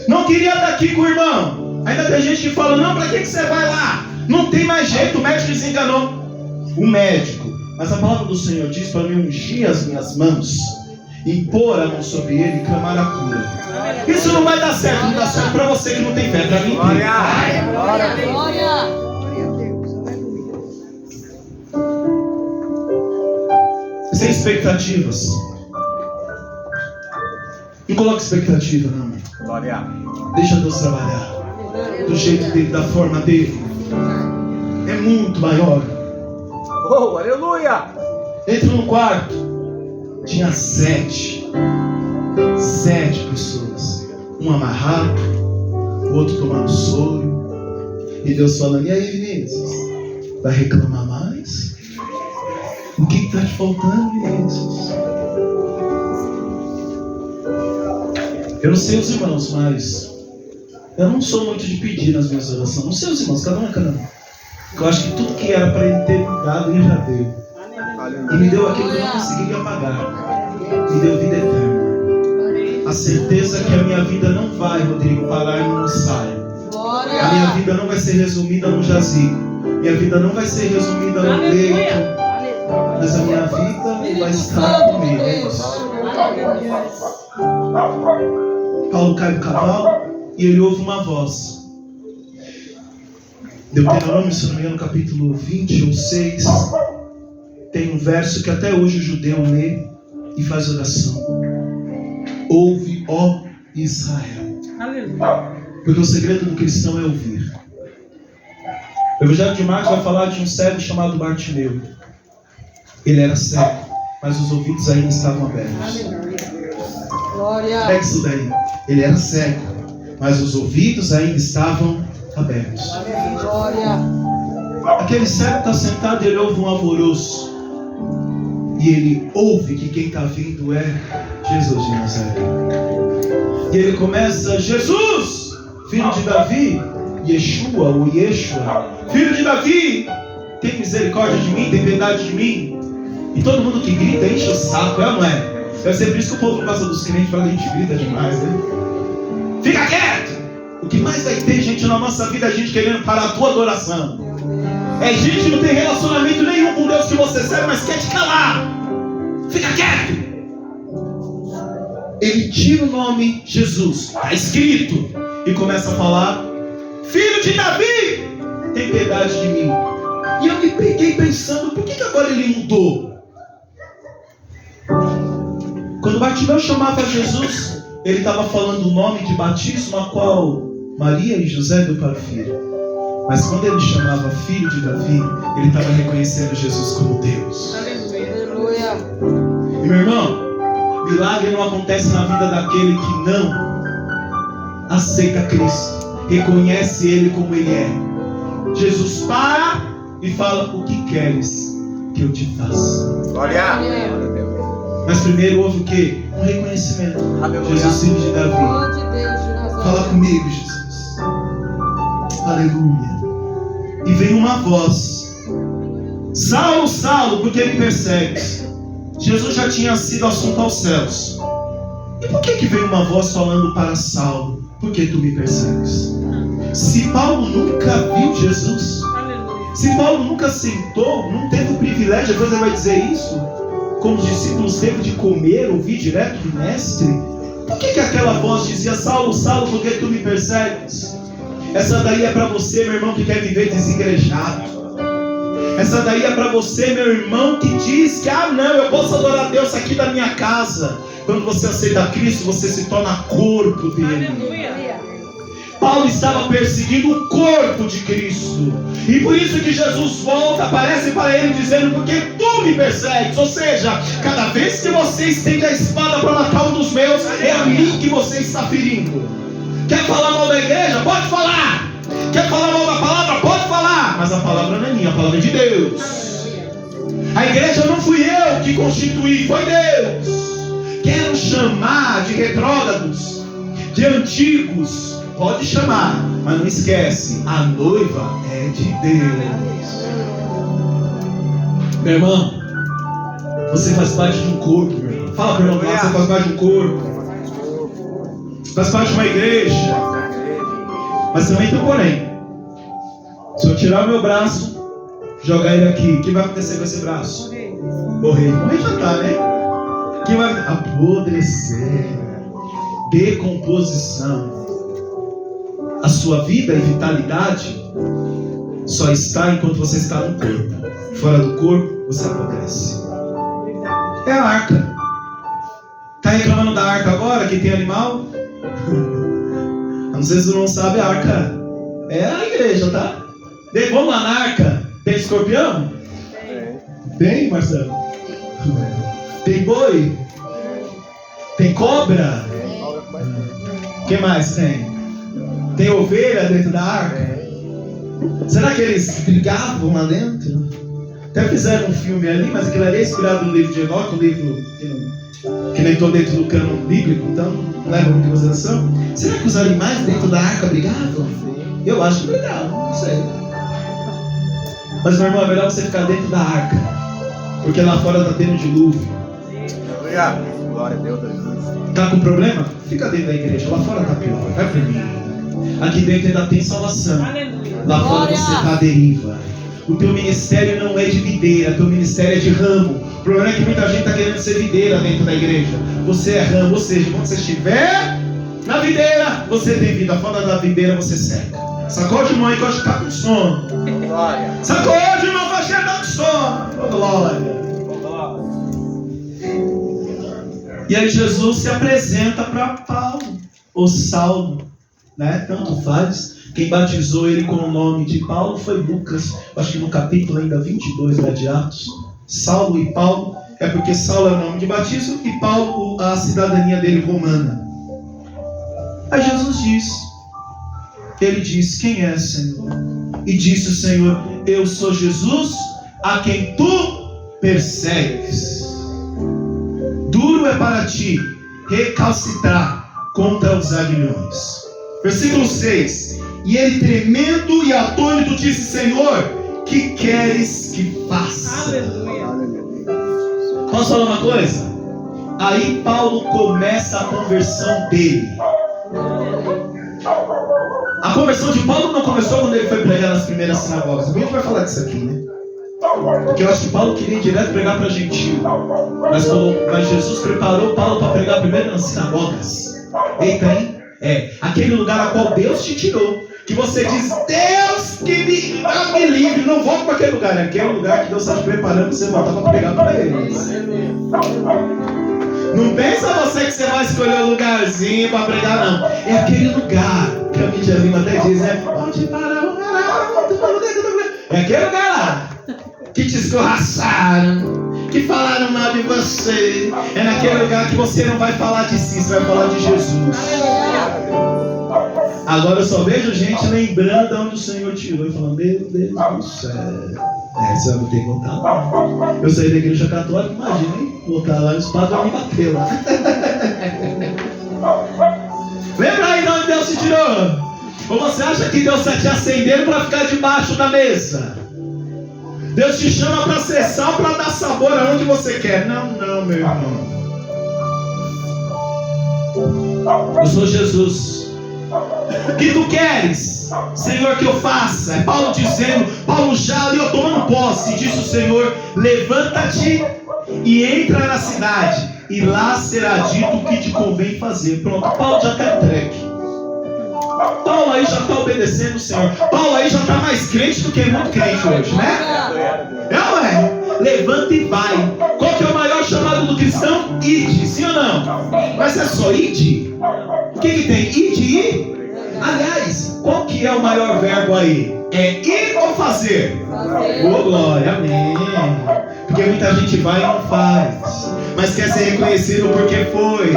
Não queria estar aqui com o irmão. Ainda tem gente que fala, não, para que você vai lá? Não tem mais jeito, o médico desenganou. O médico. Mas a palavra do Senhor diz para mim ungir as minhas mãos, impor a mão sobre ele e clamar a cura. Isso não vai dar certo, não dá certo para você que não tem fé, para mim. Glória! Glória! Glória! Sem expectativas. Não coloque expectativa, não. Glória! Deixa Deus trabalhar do jeito dele, da forma dele. É muito maior. Oh, aleluia! Entro no quarto. Tinha 7 pessoas. Um amarrado, o outro tomando soro. E Deus falando, e aí, Vinícius? Vai reclamar mais? O que está te faltando, Vinícius? Eu não sei os irmãos, mas eu não sou muito de pedir nas minhas orações. Não sei os irmãos, cada um é cada um. Eu acho que tudo que era para ele ter me dado, ele já deu. E me deu aquilo que eu não conseguiria pagar. Me deu vida eterna. A certeza que a minha vida não vai, Rodrigo, parar em um ensaio. A minha vida não vai ser resumida no jazigo. Minha vida não vai ser resumida no leito. Mas a minha vida vai estar comigo. Paulo cai do cavalo e ele ouve uma voz. Deuteronômio, se não me engano, capítulo 20 ou 6, tem um verso que até hoje o judeu lê e faz oração. Ouve, ó Israel. Aleluia. Porque o segredo do cristão é ouvir. O Evangelho de Marcos vai falar de um cego chamado Bartimeu. Ele era cego, mas os ouvidos ainda estavam abertos. Glória. Pega isso daí. Ele era cego, mas os ouvidos ainda estavam abertos. Glória. Aquele cego está sentado e ele ouve um alvoroço. E ele ouve que quem está vindo é Jesus de Nazaré. E ele começa, Jesus, filho de Davi, Yeshua, ou Yeshua, filho de Davi, tem misericórdia de mim, tem piedade de mim. E todo mundo que grita enche o saco, é ou não é? Deve ser por isso que o povo não gosta dos crentes, porque a gente grita demais, né? Fica quieto! O que mais vai ter, gente, na nossa vida, é gente querendo parar a tua adoração. É gente que não tem relacionamento nenhum com Deus que você serve, mas quer te calar. Fica quieto! Ele tira o nome Jesus, está escrito, e começa a falar, filho de Davi, tem piedade de mim. E eu me peguei pensando, por que agora ele mudou? Quando Bartimeu chamava Jesus, ele estava falando o nome de batismo a qual Maria e José deu para o filho. Mas quando ele chamava filho de Davi, ele estava reconhecendo Jesus como Deus. Aleluia. E meu irmão, milagre não acontece na vida daquele que não aceita Cristo, reconhece Ele como Ele é. Jesus para e fala, o que queres que eu te faça? Glória! Mas primeiro houve o quê? Um reconhecimento. Aleluia. Jesus, filho de Davi. Glória de Deus de Nazaré. Fala comigo, Jesus. Aleluia. E veio uma voz. Saulo, Saulo, por que me persegues? Jesus já tinha sido assunto aos céus. E por que veio uma voz falando para Saulo? Por que tu me persegues? Se Paulo nunca viu Jesus, se Paulo nunca sentou, não teve o privilégio, depois ele vai dizer isso, como os discípulos teve de comer, ouvir direto do mestre, por que aquela voz dizia, Saulo, Saulo, por que tu me persegues? Essa daí é para você, meu irmão, que quer viver desigrejado. Essa daí é para você, meu irmão, que diz que, não, eu posso adorar a Deus aqui da minha casa. Quando você aceita Cristo, você se torna corpo dele. Paulo estava perseguindo o corpo de Cristo. E por isso que Jesus volta, aparece para ele dizendo: porque tu me persegues. Ou seja, cada vez que você estende a espada para matar um dos meus, é a mim que você está ferindo. Quer falar mal da igreja? Pode falar. Quer falar mal da palavra? Pode falar. Mas a palavra não é minha, a palavra é de Deus. A igreja não fui eu que constituí, foi Deus. Quero chamar de retrógrados, de antigos, pode chamar, mas não esquece, a noiva é de Deus. Meu irmão, você faz parte de um corpo, meu irmão. Fala para o irmão, você faz parte de um corpo. Faz parte de uma igreja. Mas também tem um porém. Se eu tirar o meu braço, jogar ele aqui, o que vai acontecer com esse braço? Morrer. Morrer já está, né? O que vai apodrecer? Decomposição. A sua vida e vitalidade só está enquanto você está no corpo. Fora do corpo, você apodrece. É a arca. Está reclamando da arca agora, que tem animal? Não sei se você não sabe, a arca é a igreja, tá? Vamos lá na arca. Tem escorpião? Tem, Marcelo? Tem boi? Tem cobra? O que mais tem? Tem ovelha dentro da arca? Será que eles brigavam lá dentro? Até fizeram um filme ali, mas aquilo ali é inspirado no livro de Enoque, um livro que nem estou dentro do cânon bíblico, então não leva muito em consideração. Será que os animais dentro da arca brigavam? Eu acho que brigavam, não sei. Mas, meu irmão, é melhor você ficar dentro da arca, porque lá fora está tendo dilúvio. Glória a Deus. Tá com problema? Fica dentro da igreja, lá fora está pior. Vai por mim. Aqui dentro ainda tem salvação. Lá fora você está à deriva. O teu ministério não é de videira, teu ministério é de ramo. O problema é que muita gente está querendo ser videira dentro da igreja. Você é ramo, ou seja, quando você estiver na videira, você tem vida. Fora da videira você seca. Sacode, irmão, aí que eu acho que está com sono. Glória. Sacode, irmão, que eu acho que está com sono. Oh, glória. E aí Jesus se apresenta para Paulo, ou Saulo, né? Tanto faz. Quem batizou ele com o nome de Paulo foi Lucas, acho que no capítulo ainda 22 de Atos. Saulo e Paulo, é porque Saulo é o nome de batismo e Paulo a cidadania dele romana. Aí Jesus ele diz: quem é, Senhor? E disse o Senhor: eu sou Jesus a quem tu persegues. Duro é para ti recalcitrar contra os aguilhões. Versículo 6. E ele, tremendo e atônito, disse: Senhor, que queres que faça? Aleluia. Posso falar uma coisa? Aí Paulo começa a conversão dele. A conversão de Paulo não começou quando ele foi pregar nas primeiras sinagogas. A gente vai falar disso aqui, né? Porque eu acho que Paulo queria ir direto pregar para gentil. Mas Jesus preparou Paulo para pregar primeiro nas sinagogas. Eita, hein? É aquele lugar a qual Deus te tirou. Que você diz: Deus que me livre, não volta para aquele lugar. É aquele lugar que Deus está te preparando para você voltar para pregar para eles. Não pensa você que você vai escolher um lugarzinho para pregar, não. É aquele lugar que a mídia Lima até diz, né? Onde para o garoto. É aquele lugar lá que te escorraçaram, que falaram mal de você. É naquele lugar que você não vai falar de si, você vai falar de Jesus. Agora eu só vejo gente lembrando de onde o Senhor tirou e falando: meu Deus do céu. Você vai ter que voltar lá. Eu saí da igreja católica, imagina, hein? Voltar lá, os padres vão me bater lá. Lembra aí de onde Deus te tirou? Ou você acha que Deus está te acendendo para ficar debaixo da mesa? Deus te chama para ser sal, para dar sabor aonde você quer. Não, meu irmão. Eu sou Jesus. O que tu queres, Senhor, que eu faça? É Paulo dizendo, Paulo já ali, tomando posse, disse o Senhor: levanta-te e entra na cidade, e lá será dito o que te convém fazer. Pronto, Paulo já está entregue. Paulo aí já está obedecendo o Senhor. Paulo aí já está mais crente do que muito crente hoje, né? levanta e vai. Qual que é o maior chamado do cristão? Ide, sim ou não? Mas é só ide? O que tem? Ide e ir? Aliás, qual que é o maior verbo aí? É ir ou fazer? Oh, glória, amém. Porque muita gente vai e não faz, mas quer ser reconhecido porque foi,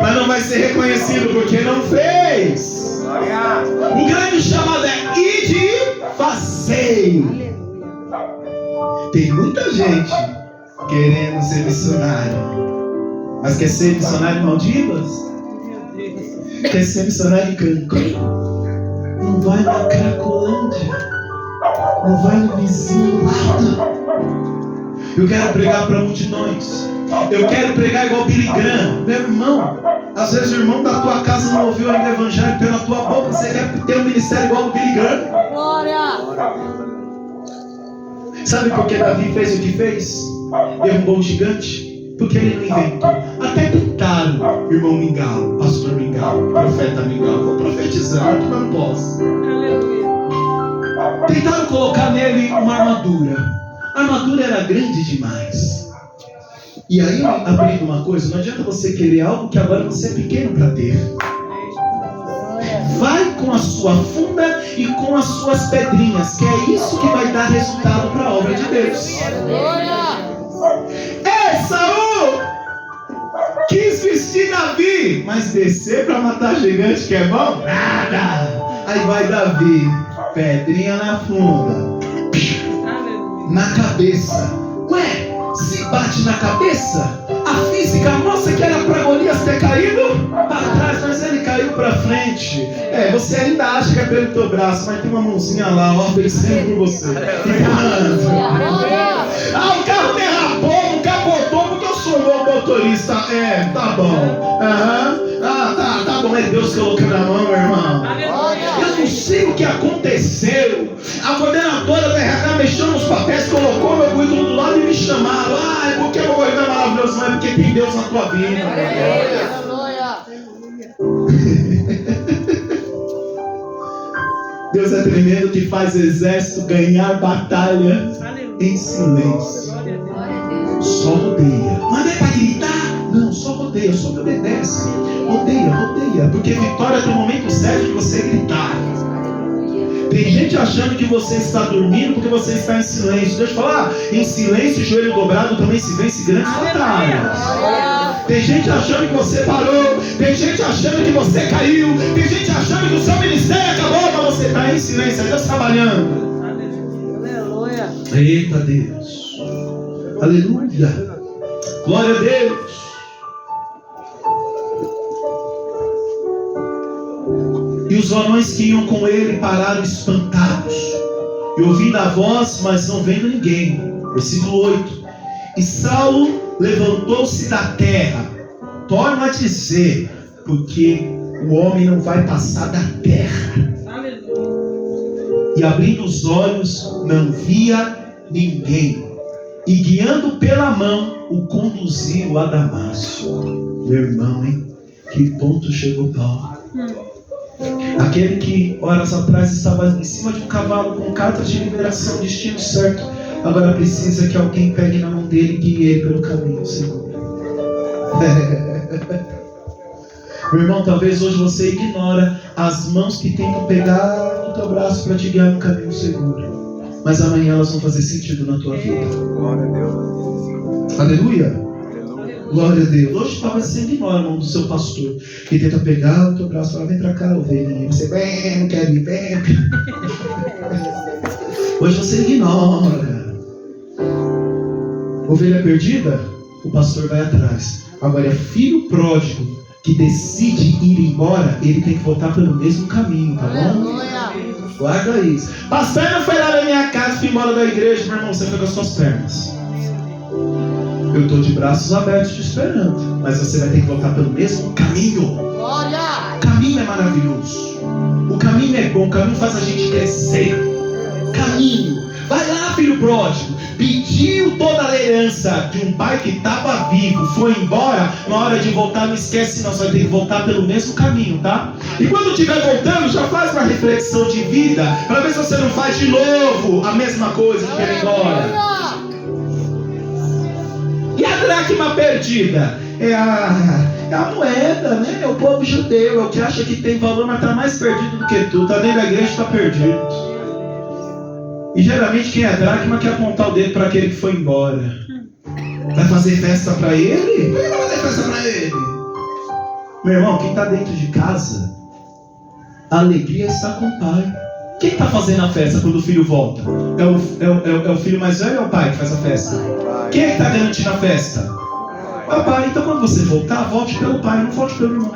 mas não vai ser reconhecido porque não fez. O grande chamado é ide e fazei. Tem muita gente querendo ser missionário, mas quer ser missionário em Maldivas? Quer ser missionário em Cancún? Não vai na Cracolândia, não vai no vizinho lado. Eu quero pregar para multidões. Eu quero pregar igual Billy Graham. Meu irmão, às vezes o irmão da tua casa não ouviu ainda o evangelho pela tua boca. Você quer ter um ministério igual o Billy Graham? Glória! Sabe por que Davi fez o que fez? Derrubou o gigante? Porque ele não inventou. Até tentaram, irmão Mingau, pastor Mingau, profeta Mingau. Vou profetizar, mas não posso. Tentaram colocar nele uma armadura. A armadura era grande demais. E aí eu aprendi uma coisa: não adianta você querer algo que agora você é pequeno para ter. Vai com a sua funda e com as suas pedrinhas, que é isso que vai dar resultado para a obra de Deus. Saul quis vestir Davi, mas descer para matar gigante, que é bom? Nada. Aí vai Davi, pedrinha na funda, na cabeça. Ué, se bate na cabeça, a física mostra que era para Golias ter caído para trás, mas ele caiu para frente. Você ainda acha que é pelo teu braço, mas tem uma mãozinha lá, ó, oferecendo por você. O carro derrapou, não capotou porque eu sou o motorista. Tá bom. Tá bom, é Deus colocando a mão, meu irmão. Eu não sei o que aconteceu. A coordenadora da RH mexeu nos papéis, colocou meu currículo do lado e me chamaram. É porque meu currículo é maravilhoso, não é porque tem Deus na tua vida. Deus é tremendo, que faz exército ganhar batalha em silêncio. Só rodeia. Mas é para gritar? Não, só rodeia, só obedece. Rodeia. Porque vitória é no momento certo de você gritar. Tem gente achando que você está dormindo porque você está em silêncio. Deixa eu falar, em silêncio, joelho dobrado também se vence grandes batalhas. Tem gente achando que você parou. Tem gente achando que você caiu. Tem gente achando que o seu ministério acabou, mas você está em silêncio, é Deus trabalhando. Aleluia. Eita Deus. Aleluia. Glória a Deus. E os varões que iam com ele pararam espantados, e ouvindo a voz, mas não vendo ninguém. Versículo 8. E Saulo levantou-se da terra. Torna a dizer, porque o homem não vai passar da terra. E abrindo os olhos, não via ninguém. E guiando pela mão, o conduziu a Damasco. Meu irmão, hein? Que ponto chegou Paulo? Aquele que horas atrás estava em cima de um cavalo com cartas de liberação, destino certo, agora precisa que alguém pegue na mão dele e guie ele pelo caminho, Senhor. Meu irmão, talvez hoje você ignora as mãos que tentam pegar no teu braço para te guiar no caminho seguro, mas amanhã elas vão fazer sentido na tua vida. Glória a Deus. Aleluia. Glória a Deus. Hoje talvez você ignora a mão do seu pastor, que tenta pegar o teu braço e falar: vem pra cá, ovelhinha. Você, não quero ir, vem. Hoje você ignora. Ovelha perdida, o pastor vai atrás. Agora é filho pródigo que decide ir embora, ele tem que voltar pelo mesmo caminho, tá bom? Guarda isso. Pastor, não foi lá na minha casa, fui embora da igreja. Meu irmão, você foi com as suas pernas. Eu estou de braços abertos te esperando, mas você vai ter que voltar pelo mesmo caminho. Glória! O caminho é maravilhoso. O caminho é bom, o caminho faz a gente crescer. Caminho. Vai lá, filho pródigo. Pediu toda a herança de um pai que estava vivo, foi embora. Na hora de voltar, não esquece não, você vai ter que voltar pelo mesmo caminho, tá? E quando estiver voltando, já faz uma reflexão de vida, para ver se você não faz de novo a mesma coisa que quer ir embora. dracma perdida? É a moeda, né? É o povo judeu, é o que acha que tem valor, mas está mais perdido do que tu. Está dentro da igreja, está perdido. E geralmente quem é dracma quer apontar o dedo para aquele que foi embora. Vai fazer festa para ele? Por que vai fazer festa para ele? Meu irmão, quem está dentro de casa, a alegria está com o pai. Quem está fazendo a festa quando o filho volta? É o filho mais velho ou é o pai que faz a festa? Quem é que está garantindo a festa? Papai. Então quando você voltar, volte pelo pai, não volte pelo irmão.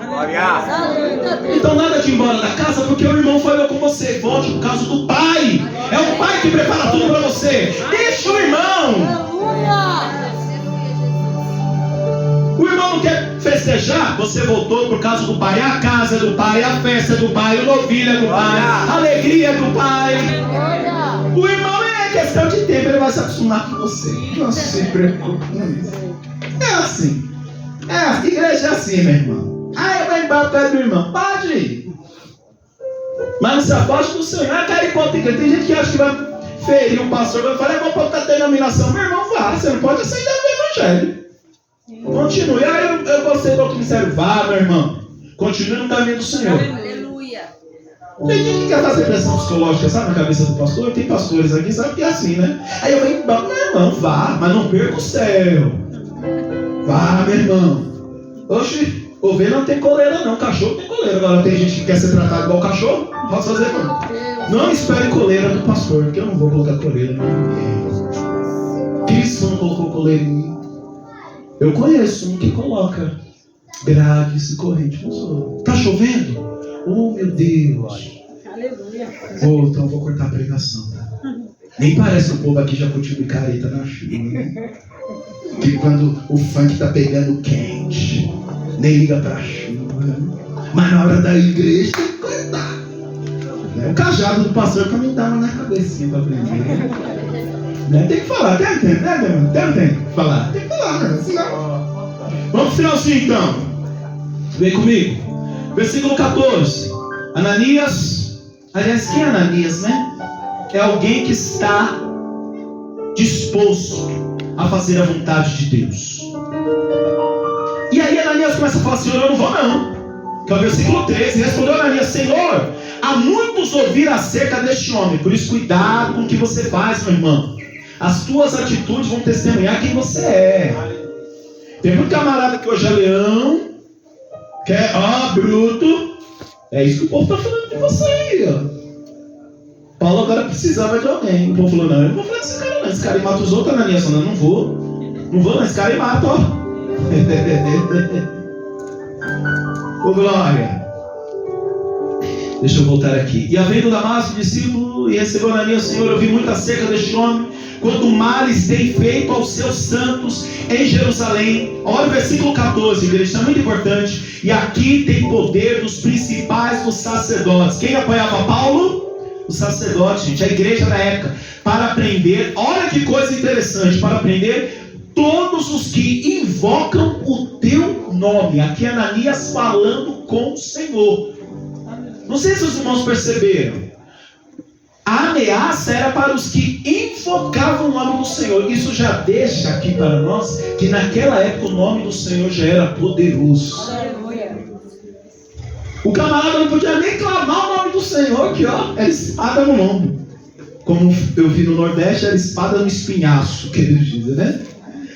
Então nada de ir embora da casa porque o irmão falhou com você. Volte por causa do pai. É o pai que prepara tudo para você. Deixa o irmão. O irmão não quer festejar, você voltou por causa do pai. A casa é do pai, a festa é do pai, o novilho é do pai, a alegria é do pai. O irmão é questão de tempo, ele vai se acostumar com você. Não se preocupe com isso. É assim. A igreja é assim, meu irmão. Eu vou embora perto do irmão. Pode ir. Mas não se aposte do Senhor. Cara, tem gente que acha que vai ferir um pastor, vai falar, eu vou para outra denominação. Meu irmão, vá, você não pode aceitar o evangelho. Continue. Eu gostei do outro ministério. Vá, meu irmão. Continue no caminho do Senhor. Aleluia. Tem gente que quer fazer pressão psicológica, sabe, na cabeça do pastor? Tem pastores aqui, sabe que é assim, né? Aí eu venho embora, meu irmão, vá, mas não perca o céu. Vá, meu irmão. Oxe, ovelha não tem coleira, não. Cachorro tem coleira. Agora tem gente que quer ser tratado igual cachorro. Não posso fazer, não. Não espere coleira do pastor, porque eu não vou colocar coleira em ninguém. Cristo não colocou coleira em mim. Eu conheço um que coloca grades e corrente nos outros. Tá chovendo? Oh, meu Deus. Aleluia. Então eu vou cortar a pregação, tá? Nem parece que o povo aqui já curtiu micareta na chuva, né? Que quando o funk tá pegando quente, nem liga pra chuva, né? Mas na hora da igreja tem que cortar. O cajado do pastor também dá uma na cabecinha pra aprender. Né? Tem que falar, tem que falar. Tem que falar, né? Senão... Vamos pro finalzinho então. Vem comigo. Versículo 14. Ananias. Aliás, quem é Ananias, né? É alguém que está disposto a fazer a vontade de Deus. E aí Ananias começa a falar, Senhor, eu não vou não. Que é o versículo 13. Respondeu Ananias, Senhor, há muitos ouviram acerca deste homem. Por isso cuidado com o que você faz, meu irmão. As tuas atitudes vão testemunhar quem você é. Tem muito camarada que hoje é leão, que é bruto. É isso que o povo está falando de você aí, ó. Paulo agora precisava de alguém. O povo falou, não, eu não vou falar desse cara não. Esse cara aí mata os outros, Ananias. Não vou, esse cara aí mata, ó. Ô glória. Deixa eu voltar aqui. E havendo Damasco discípulo, e recebeu Ananias, Senhor, eu vi muito acerca deste homem, quanto males tem feito aos seus santos em Jerusalém. Olha o versículo 14, igreja, isso é muito importante. E aqui tem poder dos principais dos sacerdotes. Quem apoiava Paulo? Os sacerdotes, gente, a igreja da época, para aprender, olha que coisa interessante, para aprender todos os que invocam o teu nome. Aqui Ananias falando com o Senhor. Não sei se os irmãos perceberam. A ameaça era para os que invocavam o nome do Senhor. Isso já deixa aqui para nós que naquela época o nome do Senhor já era poderoso. O camarada não podia nem clamar o nome do Senhor, que ó, era espada no ombro. Como eu vi no Nordeste, era espada no espinhaço, que eles dizem, né?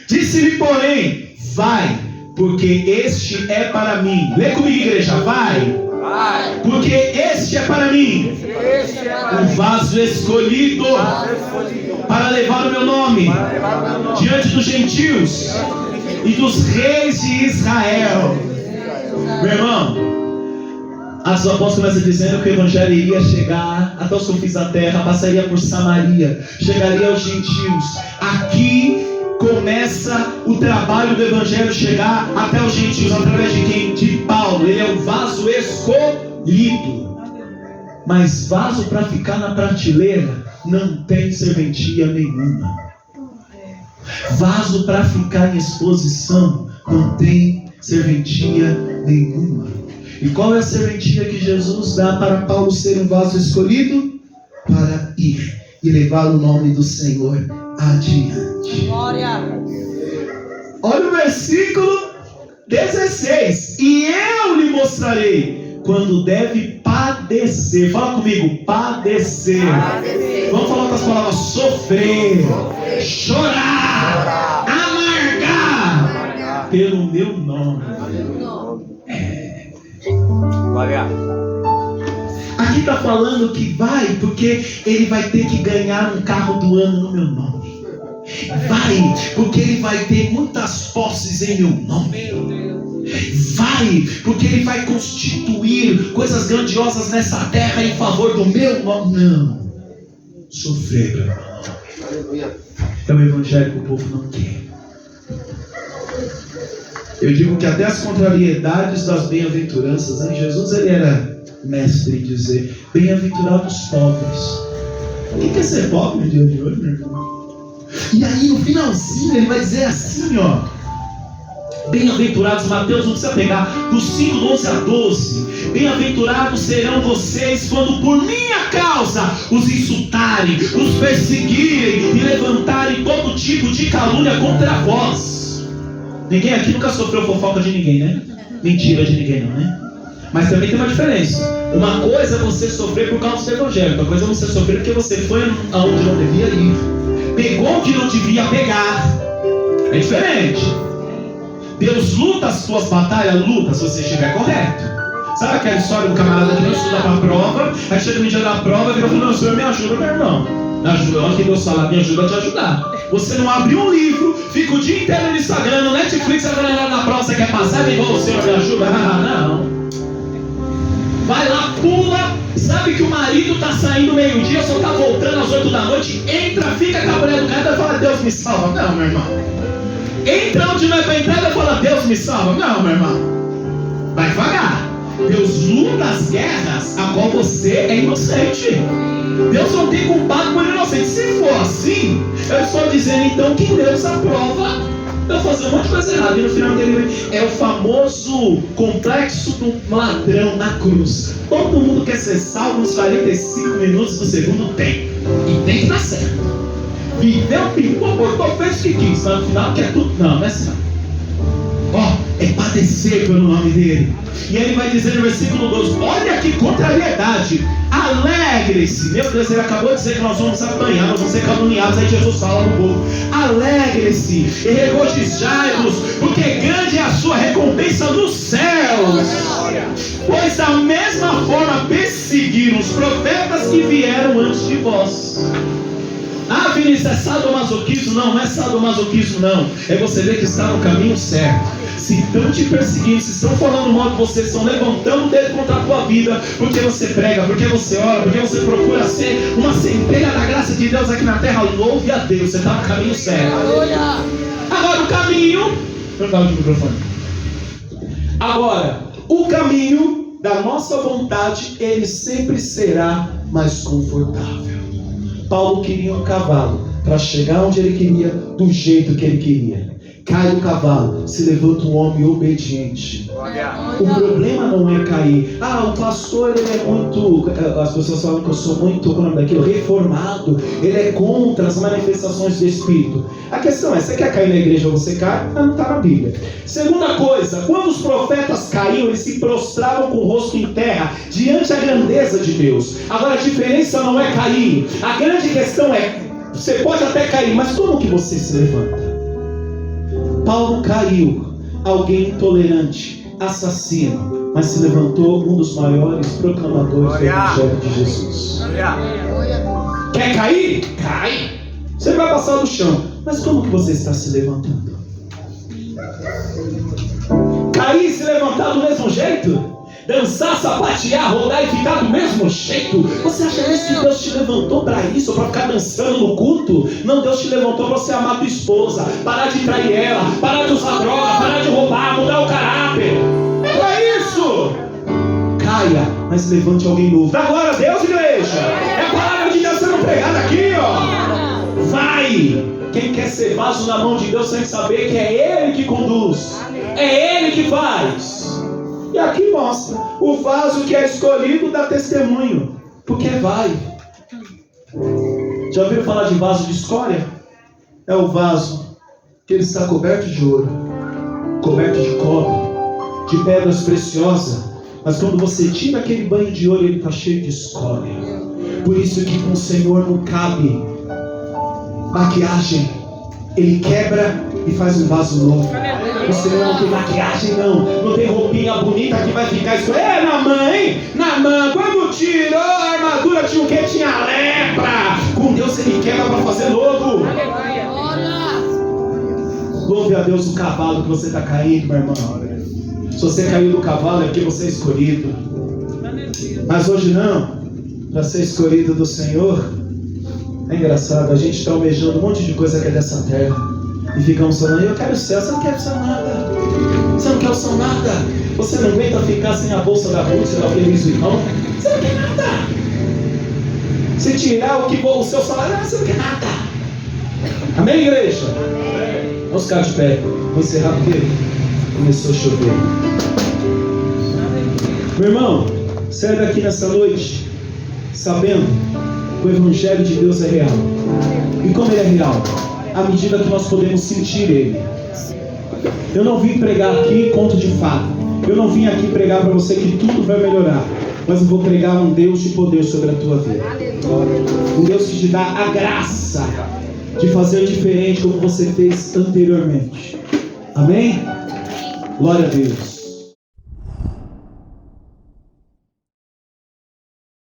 Disse-lhe, porém, vai, porque este é para mim. Lê comigo, igreja, vai. Porque este é para mim um vaso escolhido para levar o meu nome diante dos gentios e dos reis de Israel. Meu irmão, Atos dos Apóstolos começa dizendo que o evangelho iria chegar até os confins da terra, passaria por Samaria, chegaria aos gentios. Aqui começa o trabalho do evangelho chegar até os gentios, através de quem? De Paulo. Ele é um vaso escolhido. Mas vaso para ficar na prateleira não tem serventia nenhuma. Vaso para ficar em exposição não tem serventia nenhuma. E qual é a serventia que Jesus dá para Paulo ser um vaso escolhido? Para ir e levar o nome do Senhor adiante. Glória. Olha o versículo 16. E eu lhe mostrarei quando deve padecer. Fala comigo, padecer. Vamos falar com as palavras: sofrer, chorar, amargar pelo meu nome. Aqui está falando que vai, porque ele vai ter que ganhar um carro do ano no meu nome. Vai, porque ele vai ter muitas posses em meu nome. Vai, porque ele vai constituir coisas grandiosas nessa terra em favor do meu nome. Não, sofrer pelo meu nome. É o evangelho que o povo não quer. Eu digo que até as contrariedades das bem-aventuranças, né? Jesus ele era mestre em dizer: bem-aventurados pobres. O que é ser pobre no dia de hoje, meu irmão? E aí no finalzinho ele vai dizer assim, ó: bem-aventurados, Mateus não precisa pegar, do 5, 11 a 12. Bem-aventurados serão vocês quando por minha causa os insultarem, os perseguirem e levantarem todo tipo de calúnia contra vós. Ninguém aqui nunca sofreu fofoca de ninguém, né? Mentira de ninguém não, né? Mas também tem uma diferença. Uma coisa é você sofrer por causa do evangelho, outra coisa é você sofrer porque você foi aonde não devia ir, pegou o que não devia pegar. É diferente. Deus luta as suas batalhas, luta se você estiver correto. Sabe aquela história do camarada que não estuda para a prova, aí chega no dia da prova e fala: não, Senhor, me ajuda, meu irmão. Me ajuda, olha que Deus fala: me ajuda a te ajudar. Você não abre um livro, fica o dia inteiro no Instagram, no Netflix, agora na prova você quer passar e vem: o Senhor, me ajuda. Não. Vai lá, pula, sabe que o marido está saindo meio-dia, só está voltando às 8 da noite, entra, fica com a mulher do cara e fala: Deus me salva. Não, meu irmão. Entra onde não é para entrar e fala: Deus me salva. Não, meu irmão. Vai devagar. Deus luta as guerras a qual você é inocente. Deus não tem culpado por inocente. Se for assim, eu estou dizendo então que Deus aprova eu fazer um monte de coisa errada. E no final dele é o famoso complexo do ladrão na cruz. Todo mundo quer ser salvo nos 45 minutos do segundo tempo. E tem que dar certo. Viveu, pingou, botou, fez o que quis. Mas no final quer tudo. Não é assim não. É padecer pelo nome dele. E ele vai dizer no versículo 12: olha que contrariedade, alegre-se. Meu Deus, ele acabou de dizer que nós vamos apanhar, nós vamos ser caluniados. Aí Jesus fala no povo: alegre-se e regozijai-vos, porque grande é a sua recompensa nos céus. Pois da mesma forma perseguiram os profetas que vieram antes de vós. Ah, Vinícius, é sadomasoquismo? Não, não é sadomasoquismo não. É você ver que está no caminho certo. Se estão te perseguindo, se estão falando mal de você, estão levantando o dedo contra a tua vida, porque você prega, porque você ora, porque você procura ser uma centelha da graça de Deus aqui na terra, louve a Deus, você está no caminho certo. Agora o caminho... Eu falo de microfone. Agora, o caminho da nossa vontade, ele sempre será mais confortável. Paulo queria um cavalo para chegar onde ele queria, do jeito que ele queria. Cai o cavalo, se levanta um homem obediente. O problema não é cair. O pastor ele é muito... As pessoas falam que eu sou muito, como é o nome daquilo, reformado. Ele é contra as manifestações do Espírito. A questão é: você quer cair na igreja ou você cai? Não está na Bíblia. Segunda coisa, quando os profetas caíam, eles se prostravam com o rosto em terra, diante da grandeza de Deus. Agora a diferença não é cair. A grande questão é: você pode até cair, mas como que você se levanta? Paulo caiu, alguém intolerante, assassino, mas se levantou um dos maiores proclamadores do Evangelho de Jesus. Quer cair? Cai. Você vai passar no chão, mas como que você está se levantando? Cair e se levantar do mesmo jeito? Dançar, sapatear, rodar e ficar do mesmo jeito? Você acha mesmo que Deus te levantou para isso, para ficar dançando no culto? Não, Deus te levantou para você amar tua esposa, parar de trair ela, parar de usar droga, parar de roubar, mudar o caráter. É para isso. Caia, mas levante alguém novo. Dá glória a Deus, igreja. É a palavra de Deus sendo pregada aqui, ó. Vai. Quem quer ser vaso na mão de Deus tem que saber que é Ele que conduz, é Ele que faz. E aqui mostra: o vaso que é escolhido dá testemunho, porque vai. Já ouviram falar de vaso de escória? É o vaso que ele está coberto de ouro, coberto de cobre, de pedras preciosas, mas quando você tira aquele banho de ouro, ele está cheio de escória. Por isso que com o Senhor não cabe maquiagem. Ele quebra e faz um vaso novo. O Senhor não tem maquiagem, não tem roupinha bonita que vai ficar isso. Naamã, hein? Naamã, quando tirou a armadura, tinha o que? Tinha lepra. Com Deus ele quebra para fazer novo. Louve a Deus o cavalo que você está caindo, meu irmão. Se você caiu do cavalo é porque você é escolhido. Mas hoje não. Para ser escolhido do Senhor, é engraçado, a gente está almejando um monte de coisa que é dessa terra e ficamos falando, eu quero o céu. Você não quer o céu nada. Você não quer o céu nada. Você não aguenta ficar sem a bolsa da Rússia, da Luiz Vuitton. Você não quer nada. Se tirar o seu salário, você não quer nada. Amém, igreja? Amém. Vamos ficar de pé. Vou encerrar porque começou a chover. Meu irmão, sai daqui nessa noite sabendo que o Evangelho de Deus é real. E como ele é real? À medida que nós podemos sentir ele. Eu não vim pregar aqui conto de fato. Eu não vim aqui pregar para você que tudo vai melhorar. Mas eu vou pregar um Deus de poder sobre a tua vida. Um Deus que te dá a graça de fazer diferente como você fez anteriormente. Amém? Glória a Deus.